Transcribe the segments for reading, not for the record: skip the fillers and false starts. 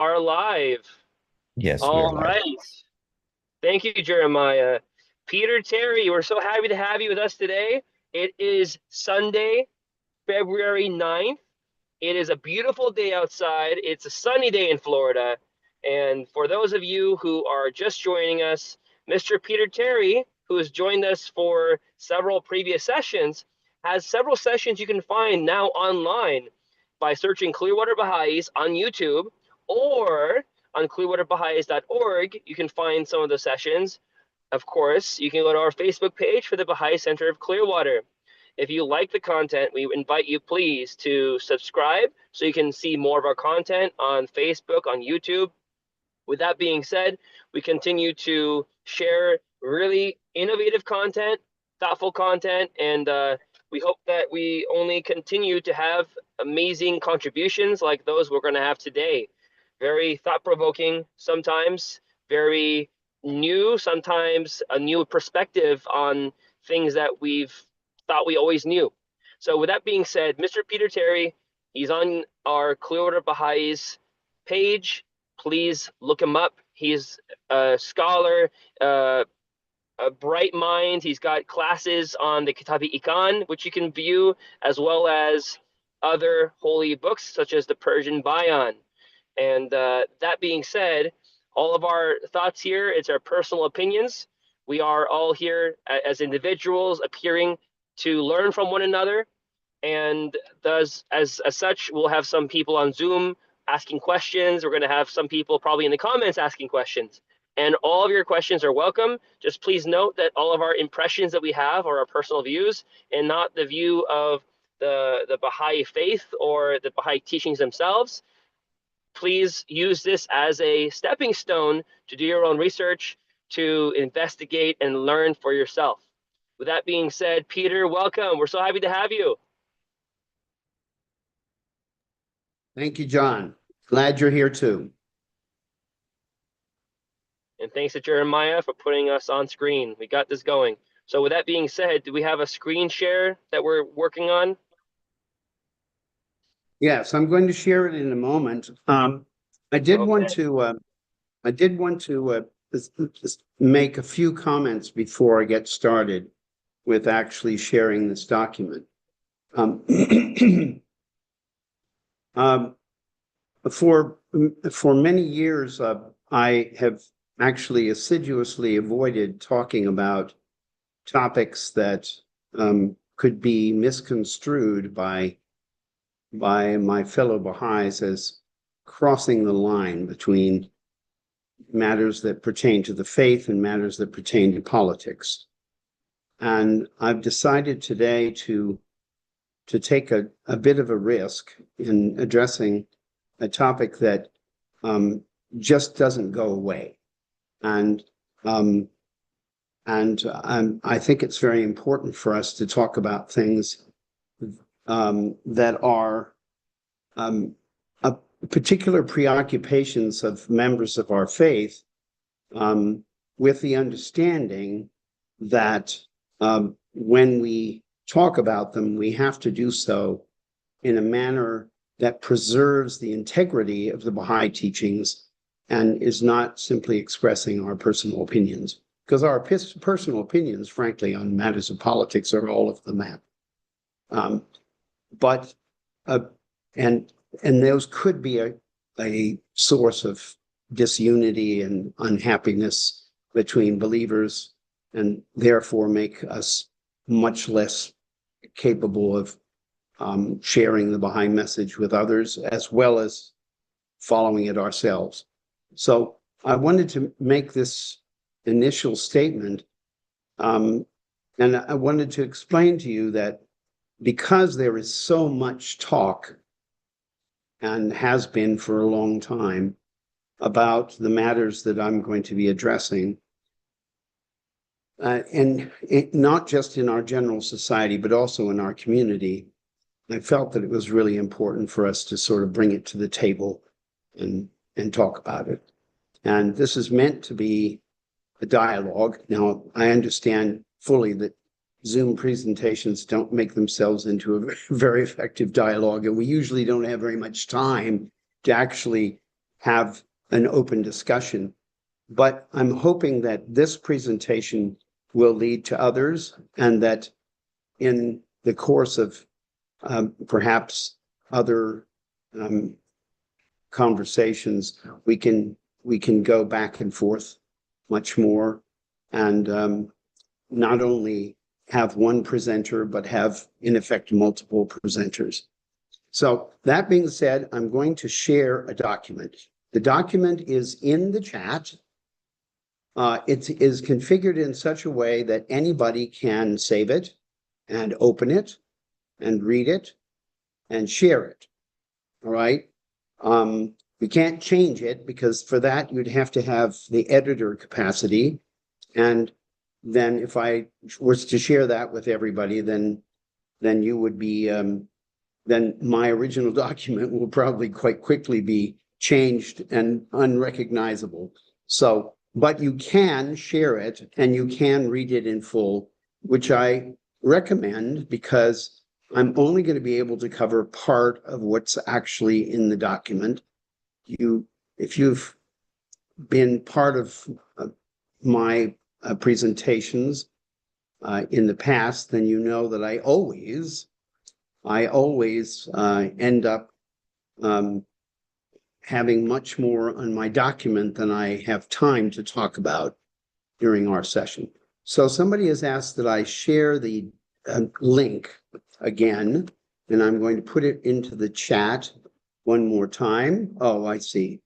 Are live. Yes, we are All live. right. Thank you, Jeremiah. Peter Terry, we're so happy to have you with us today. It is Sunday, February 9th. It is a beautiful day outside. It's a sunny day in Florida. And for those of you who are just joining us, Mr. Peter Terry, who has joined us for several previous sessions, has several sessions you can find now online by searching Clearwater Baha'is on YouTube or on clearwaterbaha'is.org. You can find some of the sessions. Of course, you can go to our Facebook page for the Baha'i Center of Clearwater. If you like the content, we invite you please to subscribe so you can see more of our content on Facebook, on YouTube. With that being said, we continue to share really innovative content, thoughtful content, and we hope that we only continue to have amazing contributions like those we're going to have today. Very thought provoking, sometimes very new, sometimes a new perspective on things that we've thought we always knew. So, with that being said, Mr. Peter Terry, he's on our Clearwater Baha'is page. Please look him up. He's a scholar, a bright mind. He's got classes on the Kitab-i-Iqan, which you can view, as well as other holy books such as the Persian Bayan. And that being said, all of our thoughts here, it's our personal opinions. We are all here as individuals appearing to learn from one another. And thus, as such, we'll have some people on Zoom asking questions. We're going to have some people probably in the comments asking questions. And all of your questions are welcome. Just please note that all of our impressions that we have are our personal views and not the view of the Baha'i faith or the Baha'i teachings themselves. Please use this as a stepping stone to do your own research, to investigate and learn for yourself. With that being said, Peter, welcome. We're so happy to have you. Thank you, John. Glad you're here too. And thanks to Jeremiah for putting us on screen. We got this going. So with that being said, do we have a screen share that we're working on? Yes, I'm going to share it in a moment. I did Okay. want to just make a few comments before I get started with actually sharing this document. Um, for many years, I have actually assiduously avoided talking about topics that could be misconstrued by my fellow Baha'is as crossing the line between matters that pertain to the faith and matters that pertain to politics. And I've decided today to take a bit of a risk in addressing a topic that just doesn't go away. And I think it's very important for us to talk about things that are particular preoccupations of members of our faith, with the understanding that when we talk about them, we have to do so in a manner that preserves the integrity of the Baha'i teachings and is not simply expressing our personal opinions. Because our personal opinions, frankly, on matters of politics are all over the map. And those could be a source of disunity and unhappiness between believers, and therefore make us much less capable of sharing the Baha'i message with others, as well as following it ourselves. So I wanted to make this initial statement, and I wanted to explain to you that because there is so much talk, and has been for a long time, about the matters that I'm going to be addressing, and not just in our general society, but also in our community, I felt that it was really important for us to sort of bring it to the table and talk about it. And this is meant to be a dialogue. Now, I understand fully that Zoom presentations don't make themselves into a very effective dialogue, and we usually don't have very much time to actually have an open discussion. But I'm hoping that this presentation will lead to others, and that in the course of perhaps other conversations, we can go back and forth much more, and not only have one presenter, but have in effect multiple presenters. So that being said, I'm going to share a document. The document is in the chat. It is configured in such a way that anybody can save it and open it and read it and share it. All right. We can't change it, because for that you'd have to have the editor capacity. And then if I was to share that with everybody, then you would be, then my original document will probably quite quickly be changed and unrecognizable. So, but you can share it and you can read it in full, which I recommend, because I'm only going to be able to cover part of what's actually in the document. If you've been part of my presentations in the past, then you know that I always end up having much more on my document than I have time to talk about during our session. So somebody has asked that I share the link again, and I'm going to put it into the chat one more time. Oh, I see.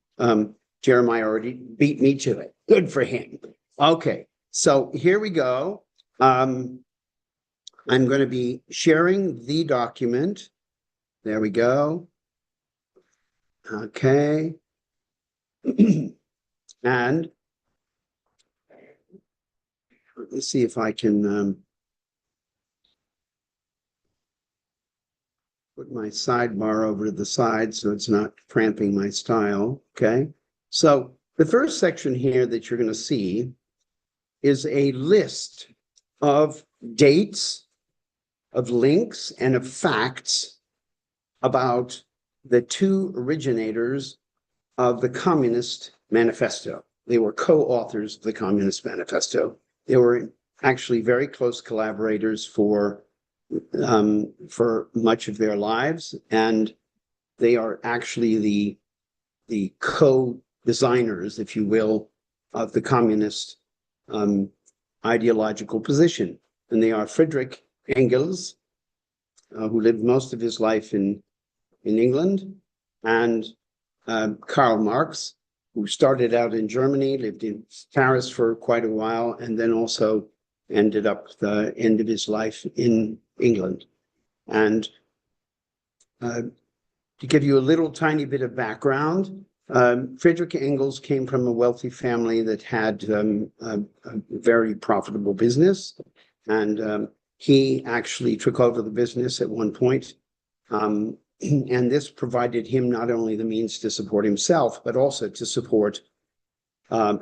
Jeremiah already beat me to it. Good for him. Okay, so here we go. I'm going to be sharing the document. There we go. Okay. And let me see if I can put my sidebar over to the side so it's not cramping my style. Okay. So the first section here that you're going to see is a list of dates, of links, and of facts about the two originators of the Communist Manifesto. They were co-authors of the Communist Manifesto. They were actually very close collaborators for much of their lives, and they are actually the co-designers, if you will, of the communist ideological position. And they are Friedrich Engels, who lived most of his life in England, and Karl Marx, who started out in Germany, lived in Paris for quite a while, and then also ended up the end of his life in England. And to give you a little tiny bit of background, Friedrich Engels came from a wealthy family that had a very profitable business, and he actually took over the business at one point. And this provided him not only the means to support himself, but also to support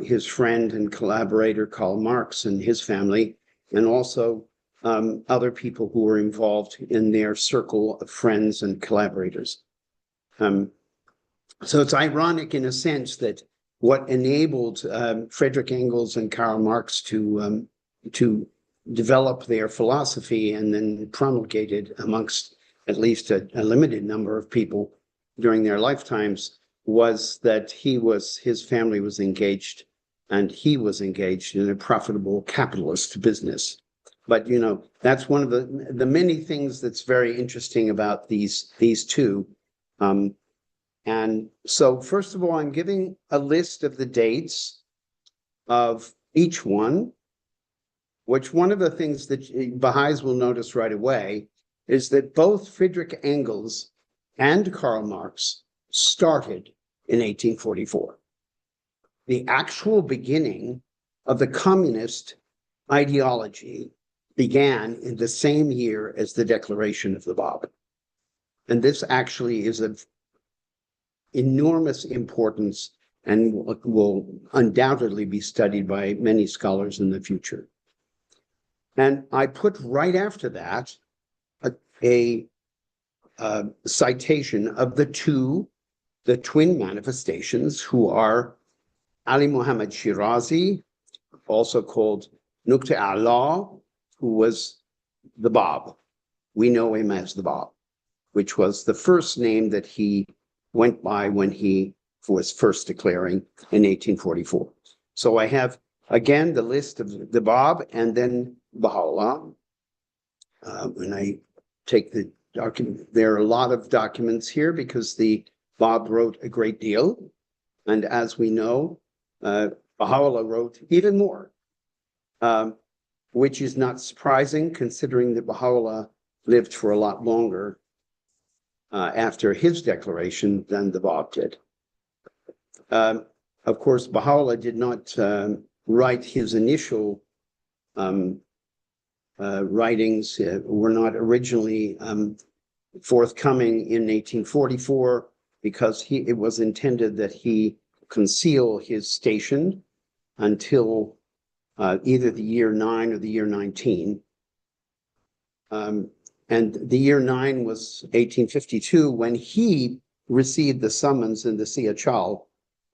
his friend and collaborator Karl Marx and his family, and also other people who were involved in their circle of friends and collaborators. So it's ironic in a sense that what enabled Friedrich Engels and Karl Marx to develop their philosophy and then promulgate it amongst at least a limited number of people during their lifetimes was that his family was engaged, and he was engaged in a profitable capitalist business. But, you know, that's one of the many things that's very interesting about these two. And so, first of all, I'm giving a list of the dates of each one, which one of the things that Baha'is will notice right away is that both Friedrich Engels and Karl Marx started in 1844. The actual beginning of the communist ideology began in the same year as the Declaration of the Bab. And this actually is of enormous importance and will undoubtedly be studied by many scholars in the future. And I put right after that a citation of the two the twin manifestations, who are Ali Muhammad Shirazi, also called Nuqta Allah, who was the Bab. We know him as the Bab, which was the first name that he went by when he was first declaring in 1844. So I have, again, the list of the Bab and then Baha'u'llah. When I take the document, there are a lot of documents here because the Bab wrote a great deal. And as we know, Baha'u'llah wrote even more, which is not surprising considering that Baha'u'llah lived for a lot longer after his declaration than the Bab did. Of course, Baha'u'llah did not write his initial writings, were not originally forthcoming in 1844 because it was intended that he conceal his station until either the year 9 or the year 19. And the year 9 was 1852 when he received the summons in the Siachal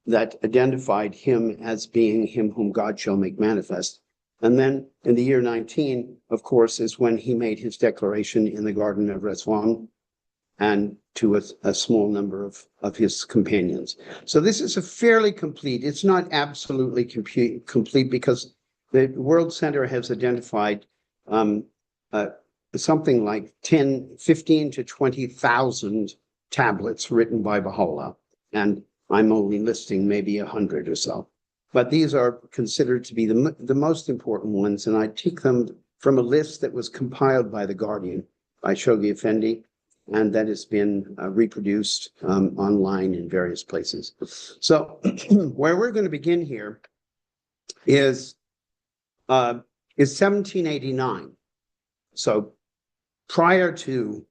that identified him as being him whom God shall make manifest. And then in the year 19, of course, is when he made his declaration in the Garden of Rizwan and to a small number of his companions. So this is a fairly complete, it's not absolutely complete because the World Center has identified something like 15 to 20,000 tablets written by Baha'u'llah. And I'm only listing maybe 100 or so. But these are considered to be the most important ones. And I take them from a list that was compiled by The Guardian, by Shoghi Effendi, and that has been reproduced online in various places. So where we're going to begin here is 1789. So prior to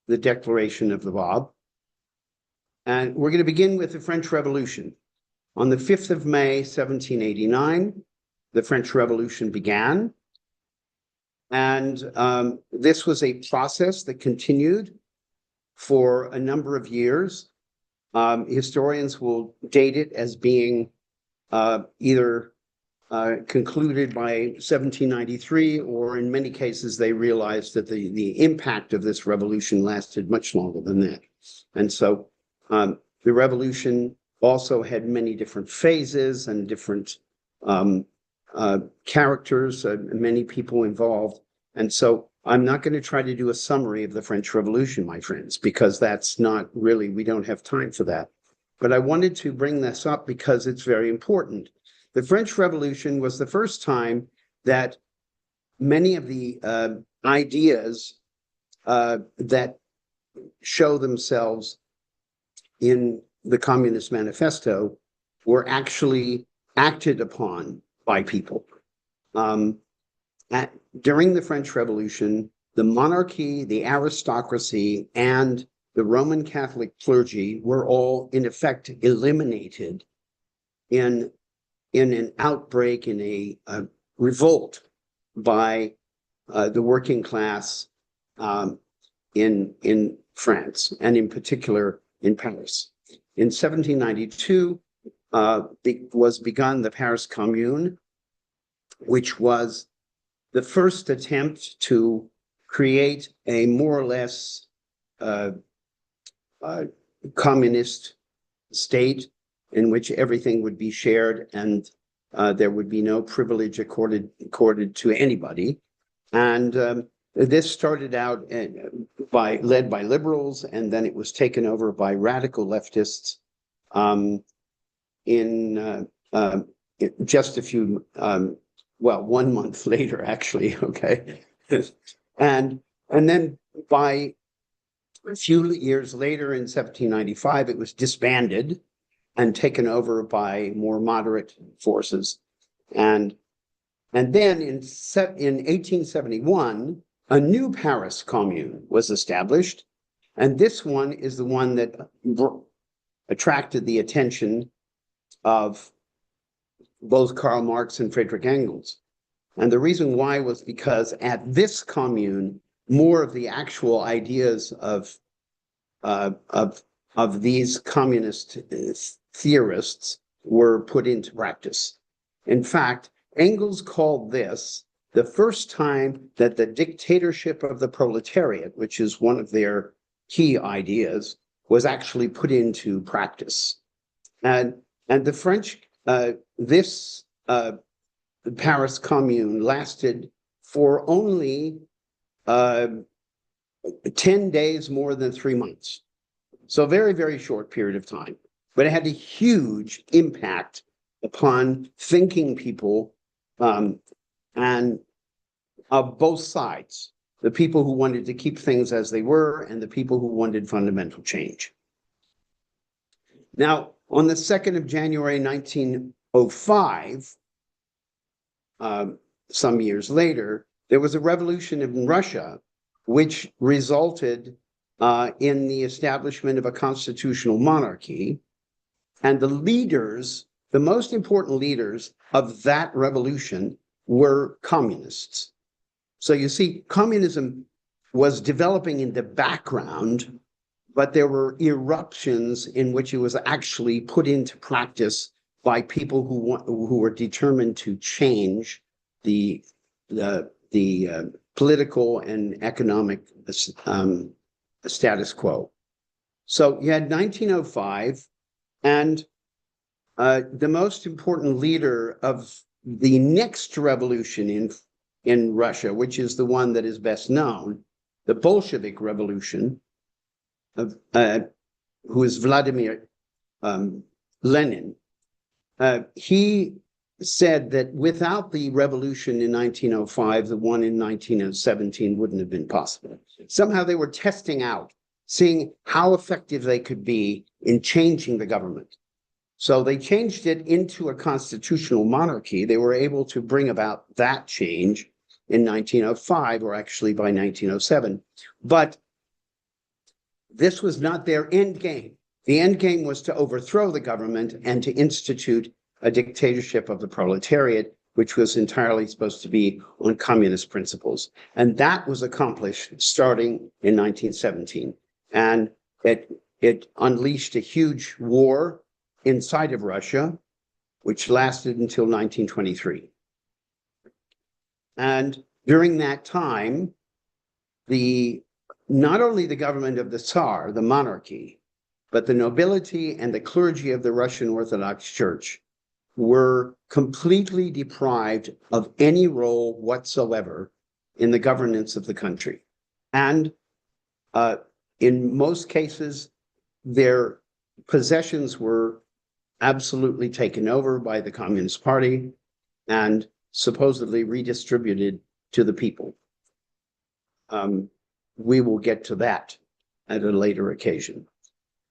the declaration of the Bab. And we're going to begin with the French Revolution. On the 5th of May, 1789, the French Revolution began. And this was a process that continued for a number of years. Historians will date it as being either concluded by 1793, or in many cases, they realized that the impact of this revolution lasted much longer than that. And so the revolution also had many different phases and different characters, many people involved. And so I'm not going to try to do a summary of the French Revolution, my friends, because that's not really, we don't have time for that. But I wanted to bring this up because it's very important. The French Revolution was the first time that many of the ideas that show themselves in the Communist Manifesto were actually acted upon by people. During the French Revolution, the monarchy, the aristocracy, and the Roman Catholic clergy were all, in effect, eliminated in an outbreak, in a revolt by the working class in France, and in particular in Paris. In 1792 was begun the Paris Commune, which was the first attempt to create a more or less communist state in which everything would be shared and there would be no privilege accorded to anybody. And this started out led by liberals, and then it was taken over by radical leftists in just a few, 1 month later, actually, okay? And then by a few years later, in 1795, it was disbanded and taken over by more moderate forces. And then in 1871, a new Paris Commune was established. And this one is the one that attracted the attention of both Karl Marx and Friedrich Engels. And the reason why was because at this commune, more of the actual ideas of of these communist theorists were put into practice. In fact, Engels called this the first time that the dictatorship of the proletariat, which is one of their key ideas, was actually put into practice. And the French, this Paris Commune lasted for only 10 days more than 3 months. So very, very short period of time. But it had a huge impact upon thinking people and of both sides, the people who wanted to keep things as they were and the people who wanted fundamental change. Now, on the 2nd of January, 1905, some years later, there was a revolution in Russia, which resulted in the establishment of a constitutional monarchy. And the leaders, the most important leaders of that revolution were communists. So you see, communism was developing in the background, but there were eruptions in which it was actually put into practice by people who were determined to change the political and economic status quo. So you had 1905, and the most important leader of the next revolution in Russia, which is the one that is best known, the Bolshevik Revolution, who is Vladimir Lenin. He said that without the revolution in 1905, the one in 1917 wouldn't have been possible. Somehow they were testing out, seeing how effective they could be in changing the government. So they changed it into a constitutional monarchy. They were able to bring about that change in 1905, or actually by 1907. But this was not their end game. The end game was to overthrow the government and to institute a dictatorship of the proletariat, which was entirely supposed to be on communist principles. And that was accomplished starting in 1917. And it unleashed a huge war inside of Russia, which lasted until 1923. And during that time, not only the government of the Tsar, the monarchy, but the nobility and the clergy of the Russian Orthodox Church were completely deprived of any role whatsoever in the governance of the country. And in most cases, their possessions were absolutely taken over by the Communist Party and supposedly redistributed to the people. We will get to that at a later occasion.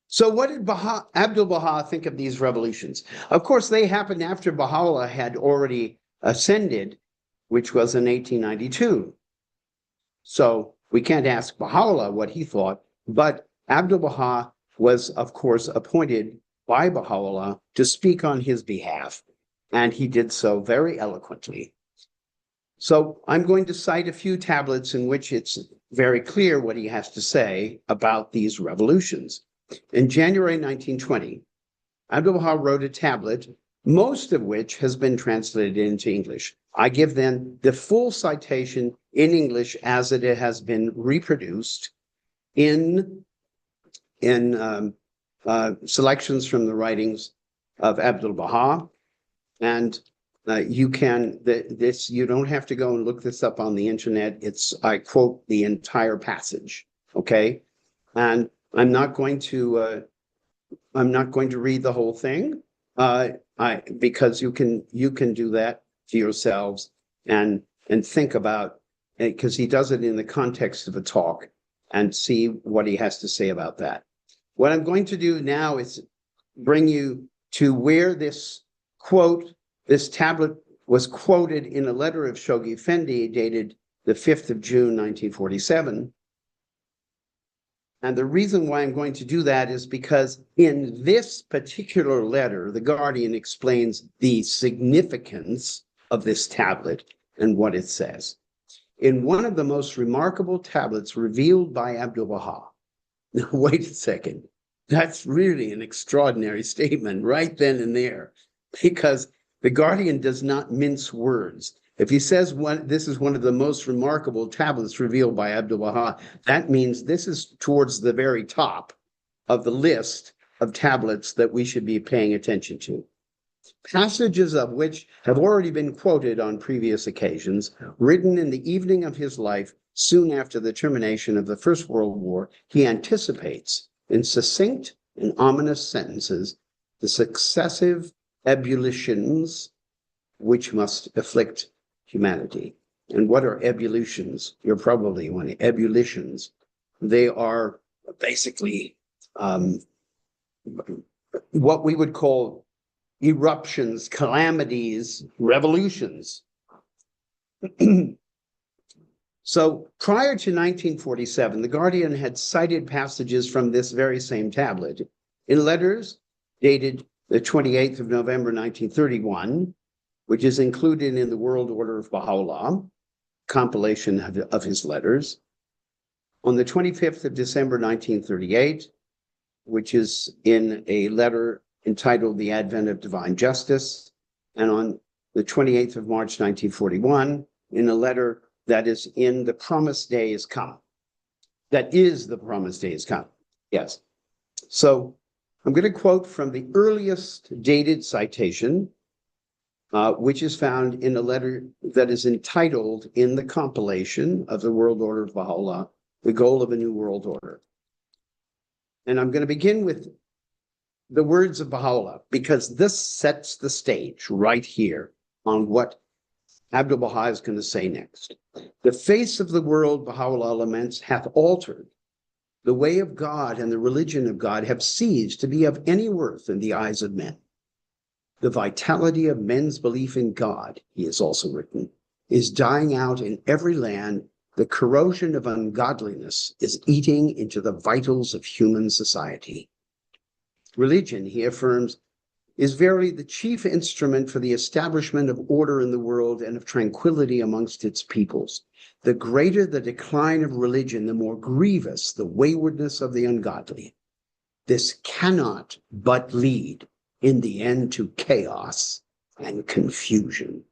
So what did Abdu'l-Baha think of these revolutions? Of course, they happened after Baha'u'llah had already ascended, which was in 1892. So we can't ask Baha'u'llah what he thought, but Abdu'l-Baha was, of course, appointed by Baha'u'llah to speak on his behalf, and he did so very eloquently. So I'm going to cite a few tablets in which it's very clear what he has to say about these revolutions. In January 1920, Abdu'l-Baha wrote a tablet, most of which has been translated into English. I give then the full citation in English as it has been reproduced in selections from the writings of Abdu'l-Baha. And you don't have to go and look this up on the internet. I quote the entire passage, okay? And I'm not going to read the whole thing, because you can do that to yourselves and think about it, because he does it in the context of a talk, and see what he has to say about that. What I'm going to do now is bring you to where this tablet was quoted in a letter of Shoghi Effendi dated the 5th of June, 1947. And the reason why I'm going to do that is because in this particular letter, the Guardian explains the significance of this tablet and what it says. In one of the most remarkable tablets revealed by Abdu'l-Baha, now wait a second, That's really an extraordinary statement right then and there, because the Guardian does not mince words. If he says this is one of the most remarkable tablets revealed by Abdu'l-Baha, that means this is towards the very top of the list of tablets that we should be paying attention to. Passages of which have already been quoted on previous occasions, written in the evening of his life soon after the termination of the First World War, he anticipates in succinct and ominous sentences the successive ebullitions which must afflict humanity. And what are ebullitions? You're probably wondering. Ebullitions. They are basically what we would call eruptions, calamities, revolutions. So prior to 1947, The Guardian had cited passages from this very same tablet in letters dated the 28th of November, 1931, which is included in the World Order of Baha'u'llah, compilation of his letters. On the 25th of December, 1938, which is in a letter entitled The Advent of Divine Justice, and on the 28th of March, 1941, in a letter that is in The Promised Day is Come. That is The Promised Day is Come, yes. So I'm going to quote from the earliest dated citation, which is found in a letter that is entitled in the compilation of the World Order of Baha'u'llah, The Goal of a New World Order. And I'm going to begin with the words of Baha'u'llah, because this sets the stage right here on what Abdu'l-Baha is going to say next. The face of the world, Baha'u'llah laments, hath altered. The way of God and the religion of God have ceased to be of any worth in the eyes of men. The vitality of men's belief in God, he has also written, is dying out in every land. The corrosion of ungodliness is eating into the vitals of human society. Religion, he affirms, is verily the chief instrument for the establishment of order in the world and of tranquility amongst its peoples. The greater the decline of religion, the more grievous the waywardness of the ungodly. This cannot but lead in the end to chaos and confusion.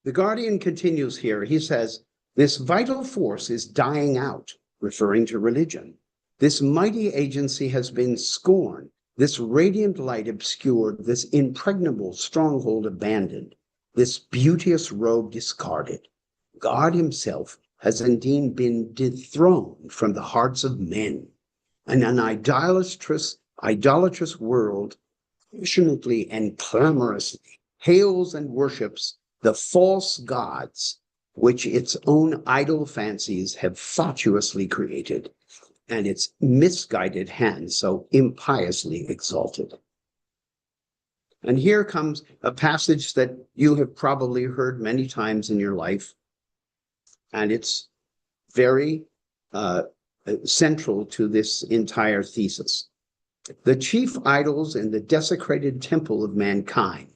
The Guardian continues here. He says, this vital force is dying out, referring to religion. This mighty agency has been scorned, this radiant light obscured, this impregnable stronghold abandoned, this beauteous robe discarded. God himself has indeed been dethroned from the hearts of men, and an idolatrous world passionately and clamorously hails and worships the false gods which its own idle fancies have fatuously created, and its misguided hands so impiously exalted. And here comes a passage that you have probably heard many times in your life, and it's very central to this entire thesis. The chief idols in the desecrated temple of mankind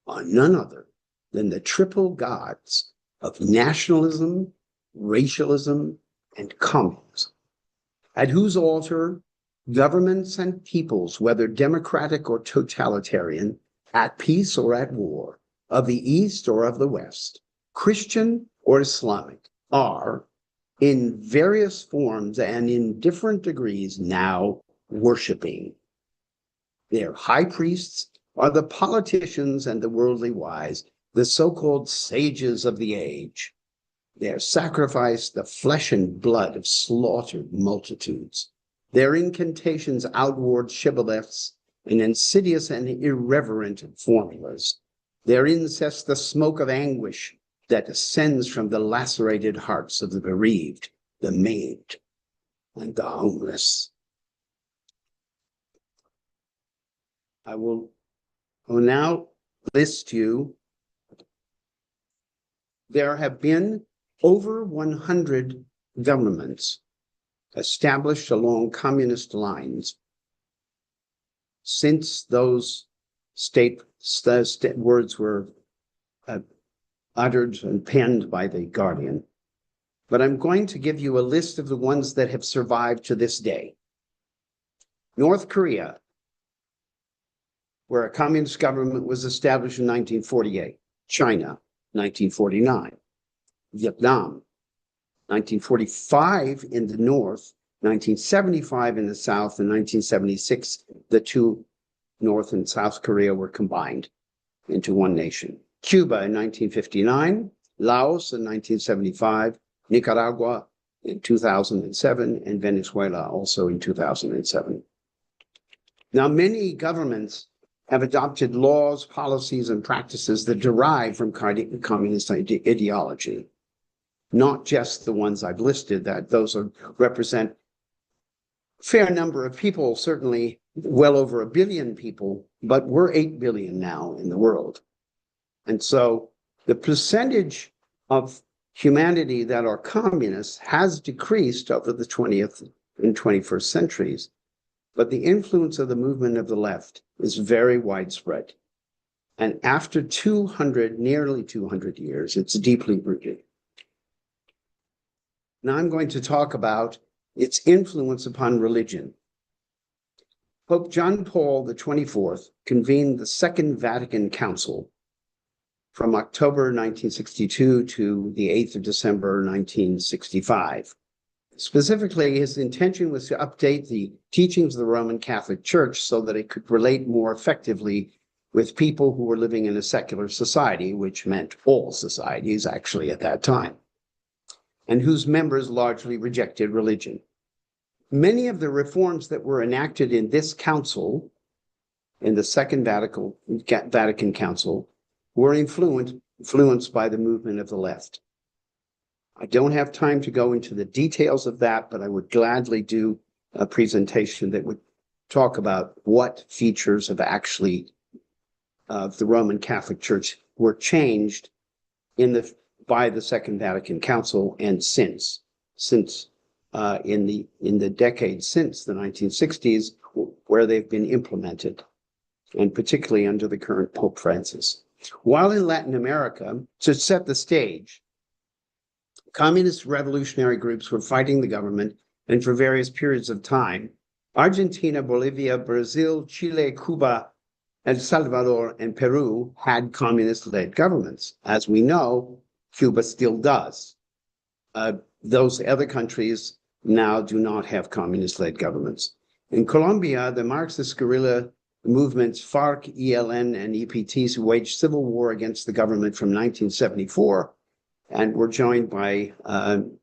are none other than the triple gods of nationalism, racialism, and communism, at whose altar governments and peoples, whether democratic or totalitarian, at peace or at war, of the East or of the West, Christian or Islamic, are in various forms and in different degrees now worshiping. Their high priests are the politicians and the worldly wise, the so-called sages of the age. Their sacrifice, the flesh and blood of slaughtered multitudes. Their incantations, outward shibboleths, and insidious and irreverent formulas. Their incest, the smoke of anguish that ascends from the lacerated hearts of the bereaved, the maimed, and the homeless. I will now list you. There have been over 100 governments established along communist lines since those words were uttered and penned by the Guardian. but I'm going to give you a list of the ones that have survived to this day. North Korea, where a communist government was established in 1948. China, 1949. Vietnam, 1945 in the north, 1975 in the south, and 1976, the two North and South Korea were combined into one nation. Cuba in 1959, Laos in 1975, Nicaragua in 2007, and Venezuela also in 2007. Now, many governments have adopted laws, policies, and practices that derive from communist ideology, not just the ones I've listed, that those represent a fair number of people, certainly well over 1 billion people, but we're 8 billion now in the world. And so the percentage of humanity that are communists has decreased over the 20th and 21st centuries, but the influence of the movement of the left is very widespread. And after nearly 200 years, it's deeply rooted. Now I'm going to talk about its influence upon religion. Pope John Paul XXIV convened the Second Vatican Council from October 1962 to the 8th of December 1965. Specifically, his intention was to update the teachings of the Roman Catholic Church so that it could relate more effectively with people who were living in a secular society, which meant all societies actually at that time, and whose members largely rejected religion. Many of the reforms that were enacted in this council, in the Second Vatican Council, were influenced by the movement of the left. I don't have time to go into the details of that, but I would gladly do a presentation that would talk about what features of the Roman Catholic Church were changed by the Second Vatican Council and since in the decades since the 1960s, where they've been implemented, and particularly under the current Pope Francis. While in Latin America, to set the stage, communist revolutionary groups were fighting the government, and for various periods of time, Argentina, Bolivia, Brazil, Chile, Cuba, El Salvador, and Peru had communist-led governments. As we know, Cuba still does. Those other countries now do not have communist-led governments. In Colombia, the Marxist guerrilla movements FARC, ELN, and EPTs waged civil war against the government from 1974 and were joined by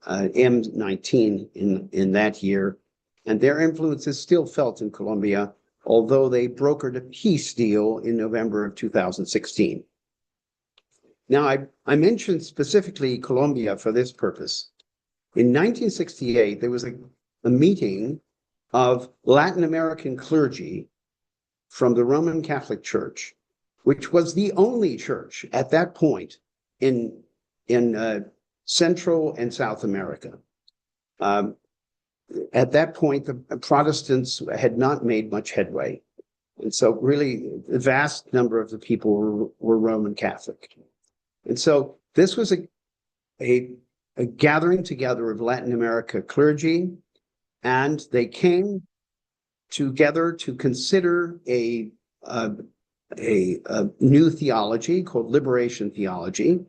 M19 in that year. And their influence is still felt in Colombia, although they brokered a peace deal in November of 2016. Now, I mentioned specifically Colombia for this purpose. In 1968, there was a meeting of Latin American clergy from the Roman Catholic Church, which was the only church at that point in Central and South America. At that point, the Protestants had not made much headway. And so really, the vast number of the people were Roman Catholic. And so this was a gathering together of Latin America clergy, and they came together to consider a new theology called liberation theology.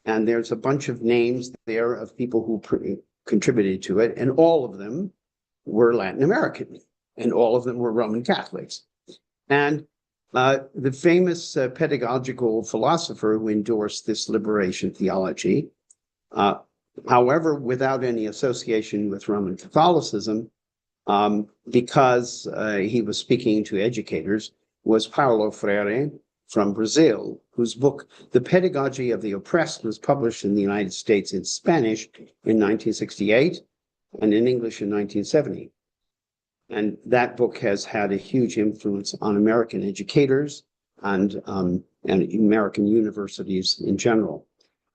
And there's a bunch of names there of people who contributed to it, and all of them were Latin American, and all of them were Roman Catholics. And the famous pedagogical philosopher who endorsed this liberation theology, however, without any association with Roman Catholicism, because he was speaking to educators, was Paulo Freire from Brazil, whose book, The Pedagogy of the Oppressed, was published in the United States in Spanish in 1968 and in English in 1970. And that book has had a huge influence on American educators and American universities in general.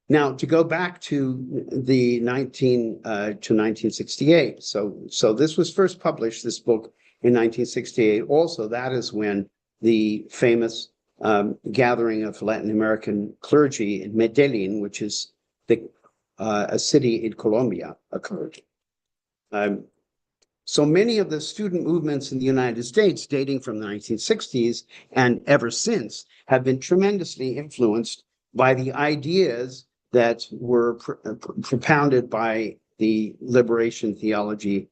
Now, to go back to the 1968, so this was first published, this book, in 1968. Also, that is when the famous gathering of Latin American clergy in Medellin, which is the a city in Colombia occurred. So many of the student movements in the United States, dating from the 1960s and ever since, have been tremendously influenced by the ideas that were propounded by the liberation theology.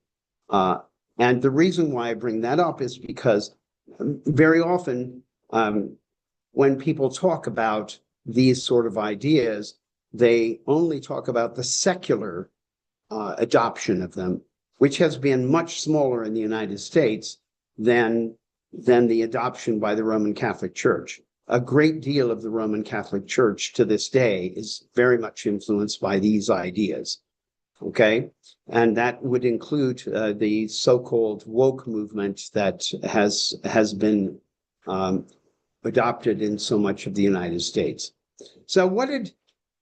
And the reason why I bring that up is because very often when people talk about these sort of ideas, they only talk about the secular adoption of them, which has been much smaller in the United States than the adoption by the Roman Catholic Church. A great deal of the Roman Catholic Church to this day is very much influenced by these ideas, okay? And that would include the so-called woke movement that has been adopted in so much of the United States. So what did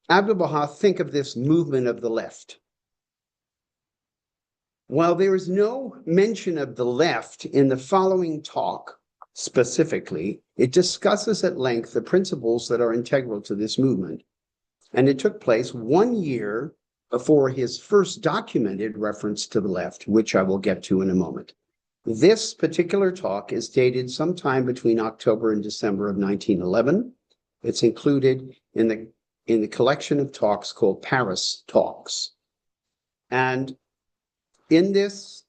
Abdu'l-Baha think of this movement of the left? While there is no mention of the left in the following talk specifically, it discusses at length the principles that are integral to this movement. And it took place 1 year before his first documented reference to the left, which I will get to in a moment. This particular talk is dated sometime between October and December of 1911. It's included in the collection of talks called Paris Talks. And in this,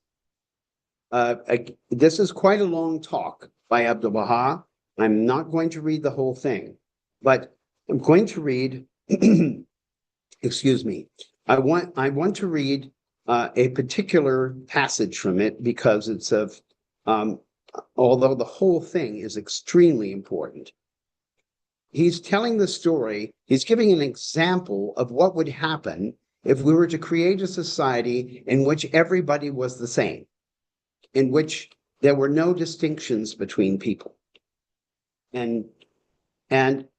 this is quite a long talk by Abdu'l-Baha. I'm not going to read the whole thing, but I'm going to read, excuse me, I want to read a particular passage from it because it's of, although the whole thing is extremely important. He's telling the story, he's giving an example of what would happen if we were to create a society in which everybody was the same, in which there were no distinctions between people. And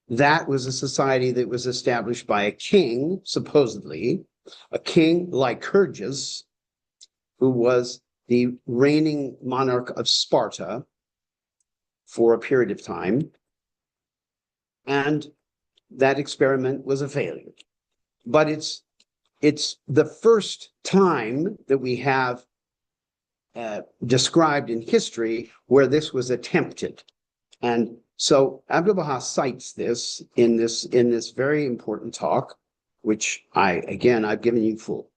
that was a society that was established by a king, supposedly, a king Lycurgus, who was the reigning monarch of Sparta for a period of time. And that experiment was a failure. But it's the first time that we have described in history where this was attempted. And so Abdu'l-Baha cites this in this very important talk, which I've given you full.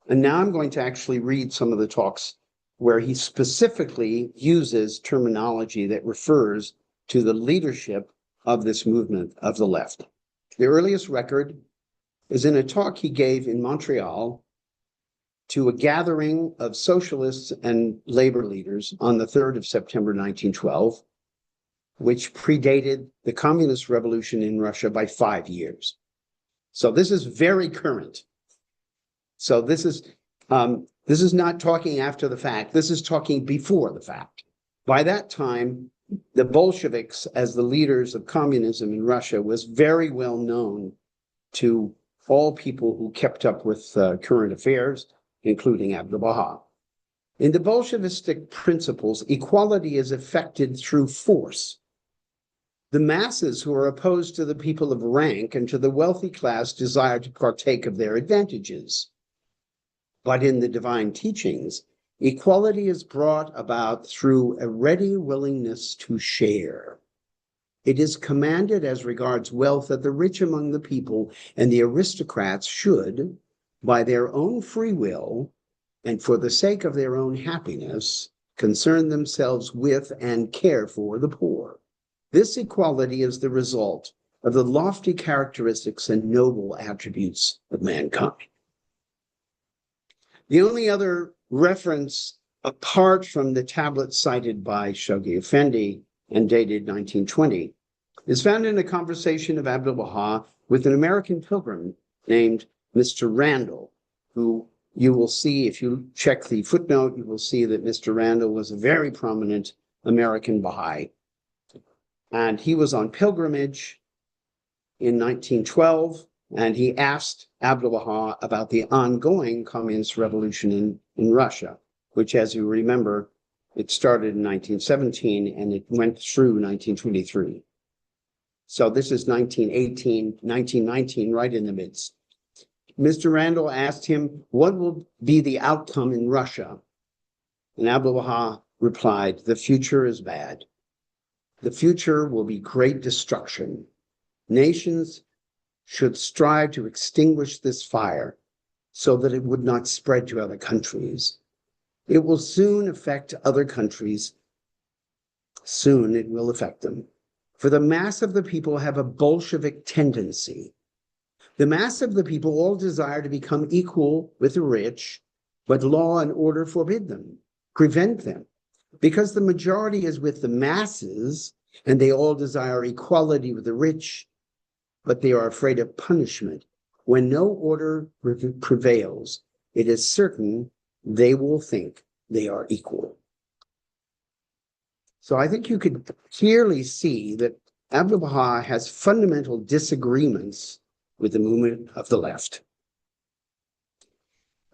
And now I'm going to actually read some of the talks where he specifically uses terminology that refers to the leadership of this movement of the left. The earliest record is in a talk he gave in Montreal to a gathering of socialists and labor leaders on the 3rd of September, 1912, which predated the communist revolution in Russia by 5 years. So this is very current. So this is not talking after the fact. This is talking before the fact. By that time, the Bolsheviks, as the leaders of communism in Russia, was very well known to all people who kept up with current affairs, including Abdu'l-Baha. In the Bolshevistic principles, equality is effected through force. The masses who are opposed to the people of rank and to the wealthy class desire to partake of their advantages. But in the divine teachings, equality is brought about through a ready willingness to share. It is commanded as regards wealth that the rich among the people and the aristocrats should, by their own free will and for the sake of their own happiness, concern themselves with and care for the poor. This equality is the result of the lofty characteristics and noble attributes of mankind. The only other reference apart from the tablet cited by Shoghi Effendi and dated 1920 is found in a conversation of Abdu'l-Baha with an American pilgrim named Mr. Randall, who you will see, if you check the footnote, you will see that Mr. Randall was a very prominent American Baha'i. And he was on pilgrimage in 1912, and he asked Abdu'l-Baha about the ongoing communist revolution in Russia, which, as you remember, it started in 1917 and it went through 1923. So this is 1918, 1919, right in the midst. Mr. Randall asked him, what will be the outcome in Russia? And Abdu'l-Baha replied, the future is bad. The future will be great destruction. Nations should strive to extinguish this fire so that it would not spread to other countries. It will soon affect other countries. Soon it will affect them. For the mass of the people have a Bolshevik tendency. The mass of the people all desire to become equal with the rich, but law and order forbid them, prevent them. Because the majority is with the masses, and they all desire equality with the rich, but they are afraid of punishment. When no order prevails, it is certain they will think they are equal. So I think you could clearly see that Abdu'l-Baha has fundamental disagreements with the movement of the left.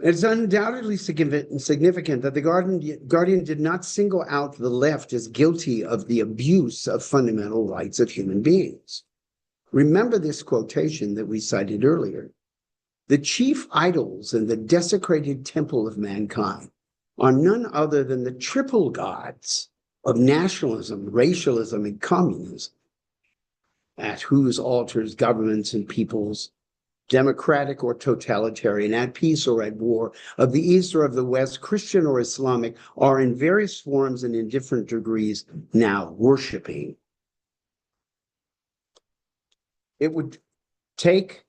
It's undoubtedly significant that the Guardian did not single out the left as guilty of the abuse of fundamental rights of human beings. Remember this quotation that we cited earlier. The chief idols in the desecrated temple of mankind are none other than the triple gods of nationalism, racialism, and communism, at whose altars governments and peoples, democratic or totalitarian, at peace or at war, of the East or of the West, Christian or Islamic, are in various forms and in different degrees now worshiping. It would take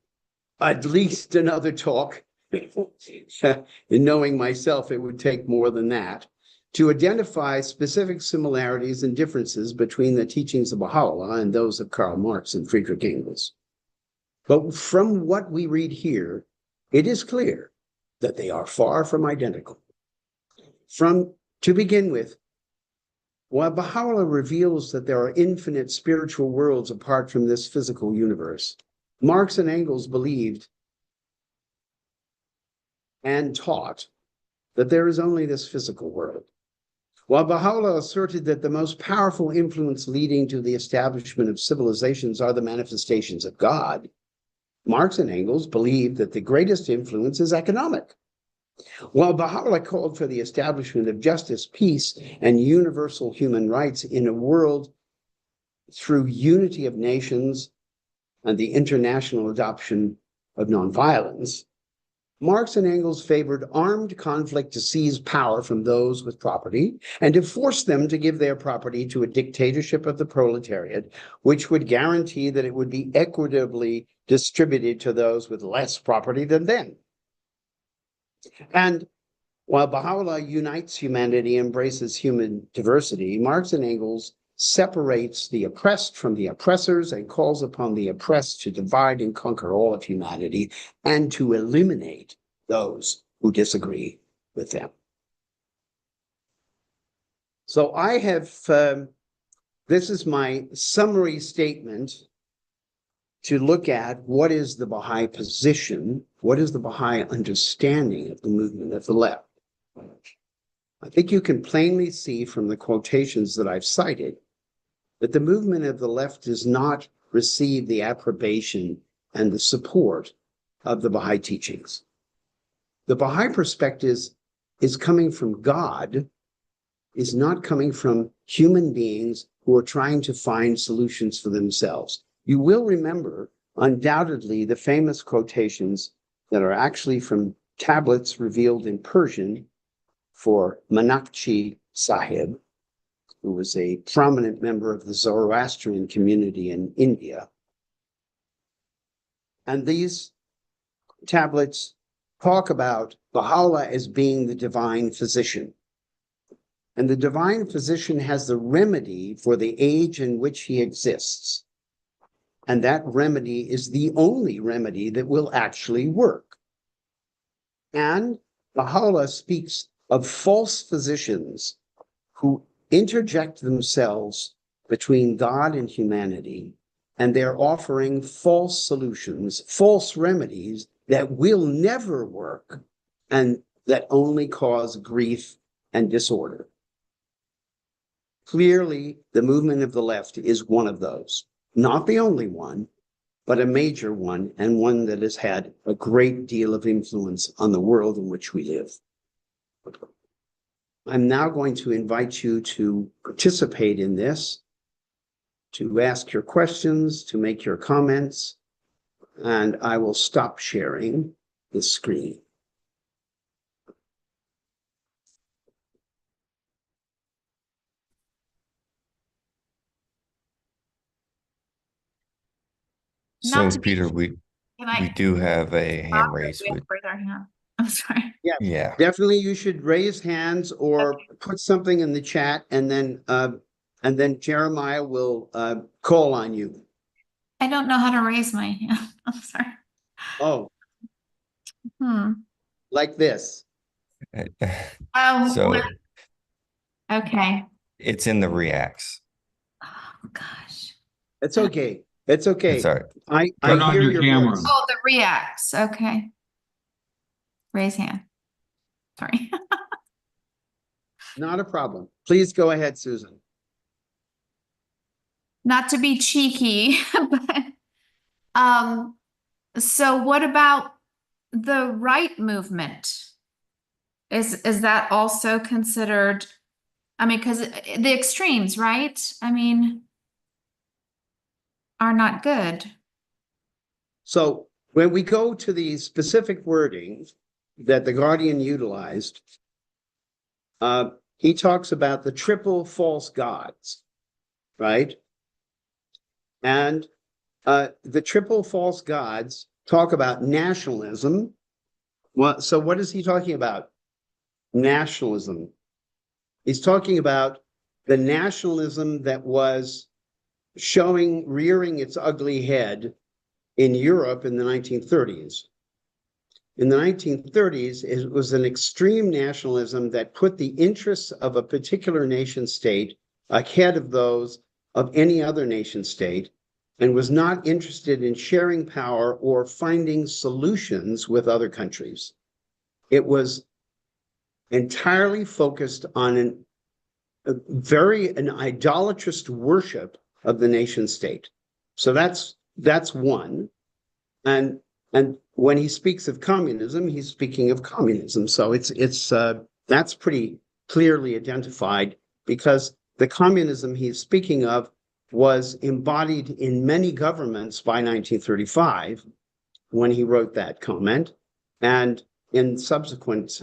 at least another talk, in knowing myself, it would take more than that, to identify specific similarities and differences between the teachings of Baha'u'llah and those of Karl Marx and Friedrich Engels. But from what we read here, it is clear that they are far from identical. To begin with, while Baha'u'llah reveals that there are infinite spiritual worlds apart from this physical universe, Marx and Engels believed and taught that there is only this physical world. While Baha'u'llah asserted that the most powerful influence leading to the establishment of civilizations are the manifestations of God, Marx and Engels believed that the greatest influence is economic. While Baha'u'llah called for the establishment of justice, peace, and universal human rights in a world through unity of nations and the international adoption of nonviolence, Marx and Engels favored armed conflict to seize power from those with property and to force them to give their property to a dictatorship of the proletariat, which would guarantee that it would be equitably distributed to those with less property than them. And while Baha'u'llah unites humanity, embraces human diversity, Marx and Engels separates the oppressed from the oppressors and calls upon the oppressed to divide and conquer all of humanity and to eliminate those who disagree with them. So I have, this is my summary statement to look at what is the Baha'i position, what is the Baha'i understanding of the movement of the left. I think you can plainly see from the quotations that I've cited that the movement of the left does not receive the approbation and the support of the Baha'i teachings. The Baha'i perspective is coming from God, is not coming from human beings who are trying to find solutions for themselves. You will remember, undoubtedly, the famous quotations that are actually from tablets revealed in Persian for Manakshi Sahib, who was a prominent member of the Zoroastrian community in India. And these tablets talk about Baha'u'llah as being the divine physician. And the divine physician has the remedy for the age in which he exists. And that remedy is the only remedy that will actually work. And Baha'u'llah speaks of false physicians who interject themselves between God and humanity, and they're offering false solutions, false remedies that will never work and that only cause grief and disorder. Clearly, the movement of the left is one of those. Not the only one, but a major one, and one that has had a great deal of influence on the world in which we live. I'm now going to invite you to participate in this, to ask your questions, to make your comments, and I will stop sharing the screen. So, Not to be, Peter, we do have a hand raised. we have to raise our hand. I'm sorry. Yes, Yeah. definitely you should raise hands or put something in the chat, and then Jeremiah will call on you. I don't know how to raise my hand. I'm sorry. Oh, like this. Oh, So okay. it's in the reacts. Oh gosh. It's okay. It's okay. Sorry. I Turn on hear your camera. voice. Oh, the reacts. Okay. Raise hand. Sorry. Not a problem. Please go ahead, Susan. Not to be cheeky, but so what about the right movement? Is that also considered? I mean, because the extremes, right? I mean, are not good. So when we go to the specific wording that the Guardian utilized, he talks about the triple false gods, right? And the triple false gods talk about nationalism. Well, so what is he talking about? Nationalism. He's talking about the nationalism that was rearing its ugly head in Europe in the 1930s. In the 1930s, it was an extreme nationalism that put the interests of a particular nation state ahead of those of any other nation state, and was not interested in sharing power or finding solutions with other countries. It was entirely focused on an idolatrous worship of the nation state. So that's one. And when he speaks of communism, he's speaking of communism. So that's pretty clearly identified, because the communism he's speaking of was embodied in many governments by 1935 when he wrote that comment, and in subsequent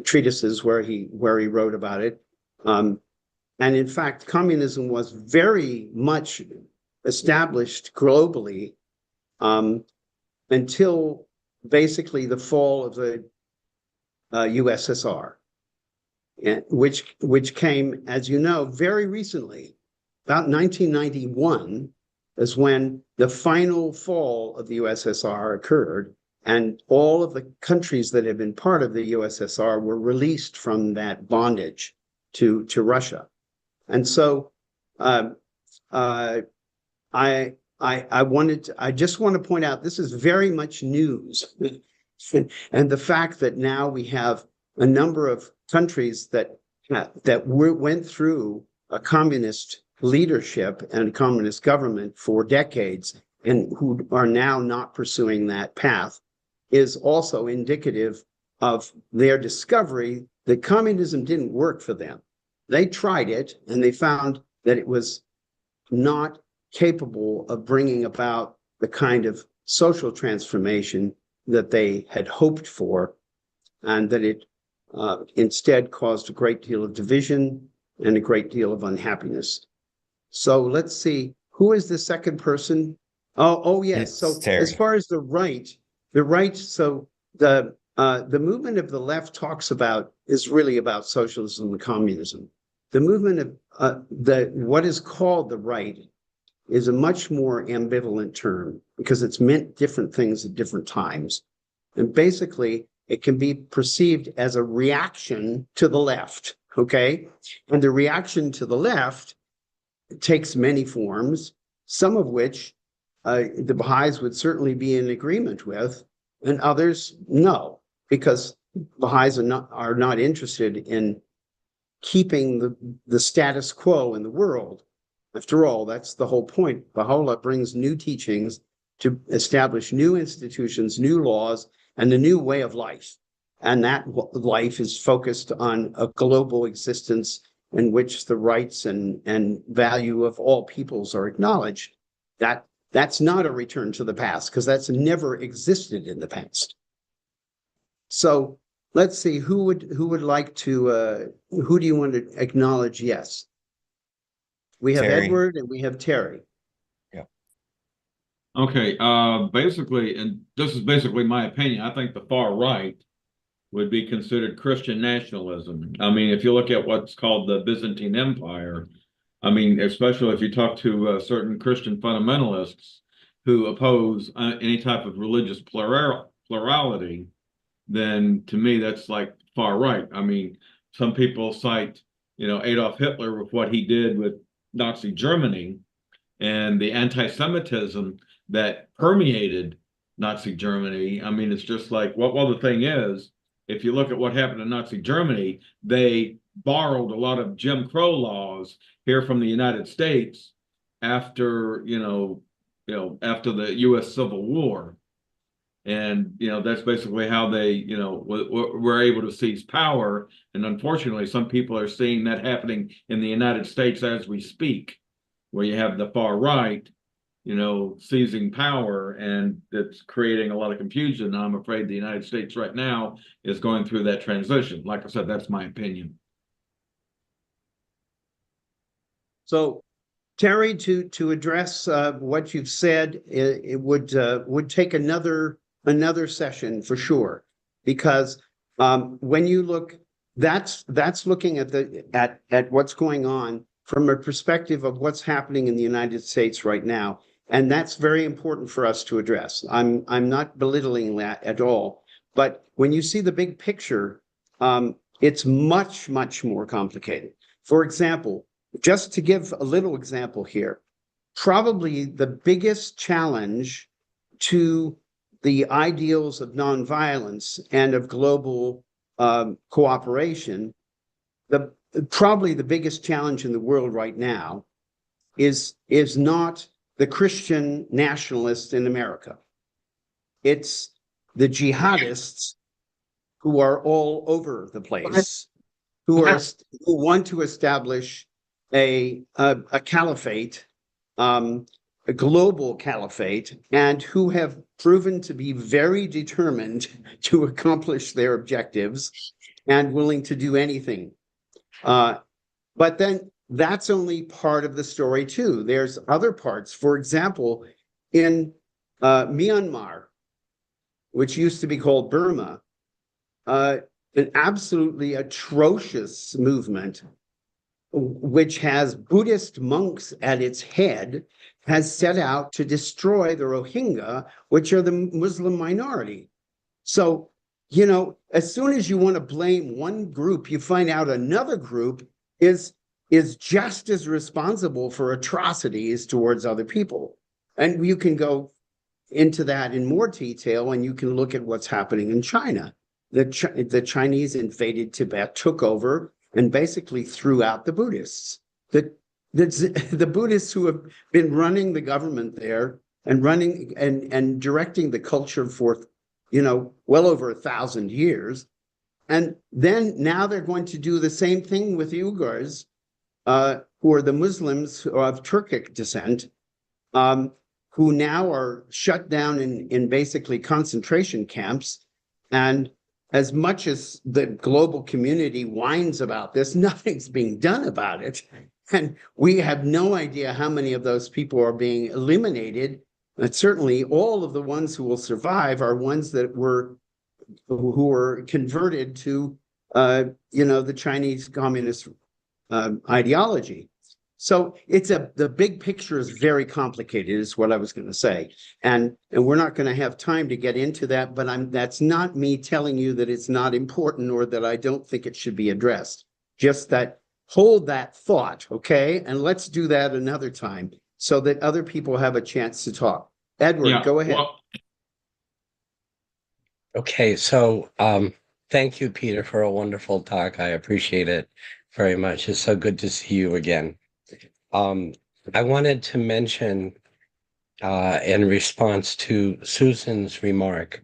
treatises where he wrote about it. And in fact, communism was very much established globally until basically the fall of the USSR, which came, as you know, very recently. About 1991 is when the final fall of the USSR occurred, and all of the countries that had been part of the USSR were released from that bondage to Russia. And so I just want to point out, this is very much news. And the fact that now we have a number of countries that went through a communist leadership and communist government for decades, and who are now not pursuing that path, is also indicative of their discovery that communism didn't work for them. They tried it, and they found that it was not capable of bringing about the kind of social transformation that they had hoped for, and that it instead caused a great deal of division and a great deal of unhappiness. So let's see, who is the second person? Oh yes. It's so Terry. As far as the right, so the movement of the left is really about socialism and communism. The movement of what is called the right is a much more ambivalent term, because it's meant different things at different times. And basically, it can be perceived as a reaction to the left, okay? And the reaction to the left takes many forms, some of which the Baha'is would certainly be in agreement with, and others no, because Baha'is are not interested in keeping the status quo in the world. After all, that's the whole point. Baha'u'llah brings new teachings to establish new institutions, new laws, and a new way of life. And that life is focused on a global existence in which the rights and value of all peoples are acknowledged. That's not a return to the past, because that's never existed in the past. So let's see, who would like to, who do you want to acknowledge? Yes. We have Terry. Edward and we have Terry. Okay, basically, and this is basically my opinion, I think the far right would be considered Christian nationalism. I mean, if you look at what's called the Byzantine Empire, I mean, especially if you talk to certain Christian fundamentalists who oppose any type of religious plurality, then to me, that's like far right. I mean, some people cite, Adolf Hitler with what he did with Nazi Germany and the anti-Semitism that permeated Nazi Germany. I mean, it's just like, well, the thing is, if you look at what happened in Nazi Germany, they borrowed a lot of Jim Crow laws here from the United States after, after the U.S. Civil War. And, that's basically how they, were able to seize power. And unfortunately, some people are seeing that happening in the United States as we speak, where you have the far right, seizing power, and it's creating a lot of confusion. I'm afraid the United States right now is going through that transition. Like I said, that's my opinion. So, Terry, to address what you've said, it would take another session for sure, because when you look, that's looking at what's going on from a perspective of what's happening in the United States right now. And that's very important for us to address. I'm not belittling that at all. But when you see the big picture, it's much, much more complicated. For example, just to give a little example here, probably the biggest challenge to the ideals of nonviolence and of global cooperation, probably the biggest challenge in the world right now is not the Christian nationalists in America. It's the jihadists who are all over the place, who want to establish a caliphate, a global caliphate, and who have proven to be very determined to accomplish their objectives and willing to do anything. But then that's only part of the story too. There's other parts. For example, in Myanmar, which used to be called Burma, an absolutely atrocious movement, which has Buddhist monks at its head, has set out to destroy the Rohingya, which are the Muslim minority. So, as soon as you want to blame one group, you find out another group is just as responsible for atrocities towards other people. And you can go into that in more detail, and you can look at what's happening in China. The Chinese invaded Tibet, took over, and basically threw out the Buddhists. The Buddhists who have been running the government there and running and directing the culture for, well over 1,000 years. And then now they're going to do the same thing with Uyghurs, who are the Muslims of Turkic descent, who now are shut down in basically concentration camps. And as much as the global community whines about this, nothing's being done about it. And we have no idea how many of those people are being eliminated. But certainly all of the ones who will survive are ones that who were converted to, the Chinese communist ideology. So the big picture is very complicated, is what I was going to say. And we're not going to have time to get into that, but that's not me telling you that it's not important or that I don't think it should be addressed. Just that, hold that thought, okay? And let's do that another time so that other people have a chance to talk. Edward, go ahead. Okay, so thank you, Peter, for a wonderful talk. I appreciate it very much. It's so good to see you again. I wanted to mention, in response to Susan's remark,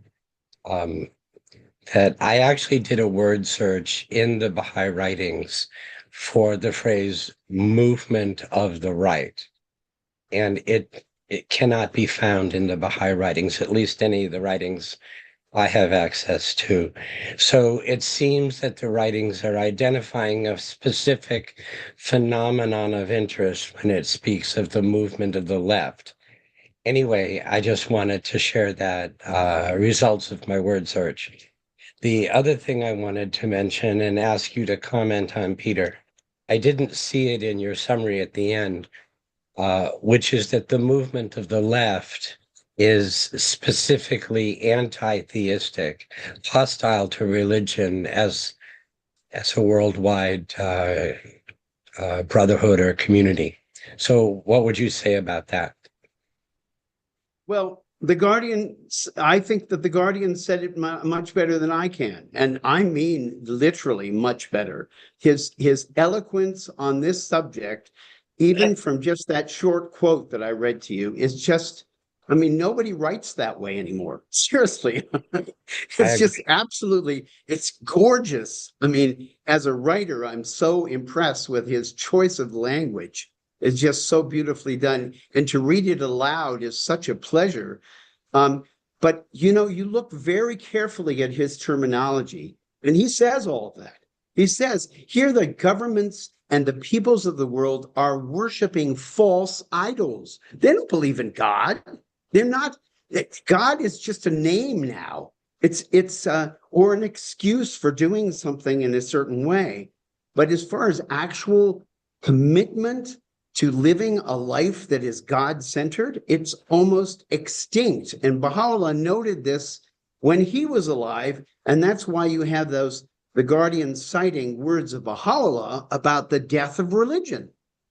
that I actually did a word search in the Baha'i writings for the phrase movement of the right. And it cannot be found in the Baha'i writings, at least any of the writings I have access to. So it seems that the writings are identifying a specific phenomenon of interest when it speaks of the movement of the left. Anyway, I just wanted to share that results of my word search. The other thing I wanted to mention and ask you to comment on, Peter, I didn't see it in your summary at the end, which is that the movement of the left is specifically anti-theistic, hostile to religion as a worldwide brotherhood or community. So what would you say about that? Well, The Guardian, I think that The Guardian said it much better than I can. And I mean, literally much better. His eloquence on this subject, even from just that short quote that I read to you, is just, I mean, nobody writes that way anymore. Seriously. It's just absolutely, it's gorgeous. I mean, as a writer, I'm so impressed with his choice of language. It's just so beautifully done. And to read it aloud is such a pleasure. But, you know, you look very carefully at his terminology, and he says all of that. He says, here the governments and the peoples of the world are worshiping false idols. They don't believe in God. They're not, God is just a name now. It's or an excuse for doing something in a certain way. But as far as actual commitment to living a life that is God-centered, it's almost extinct. And Baha'u'llah noted this when he was alive, and that's why you have those, the Guardian citing words of Baha'u'llah about the death of religion,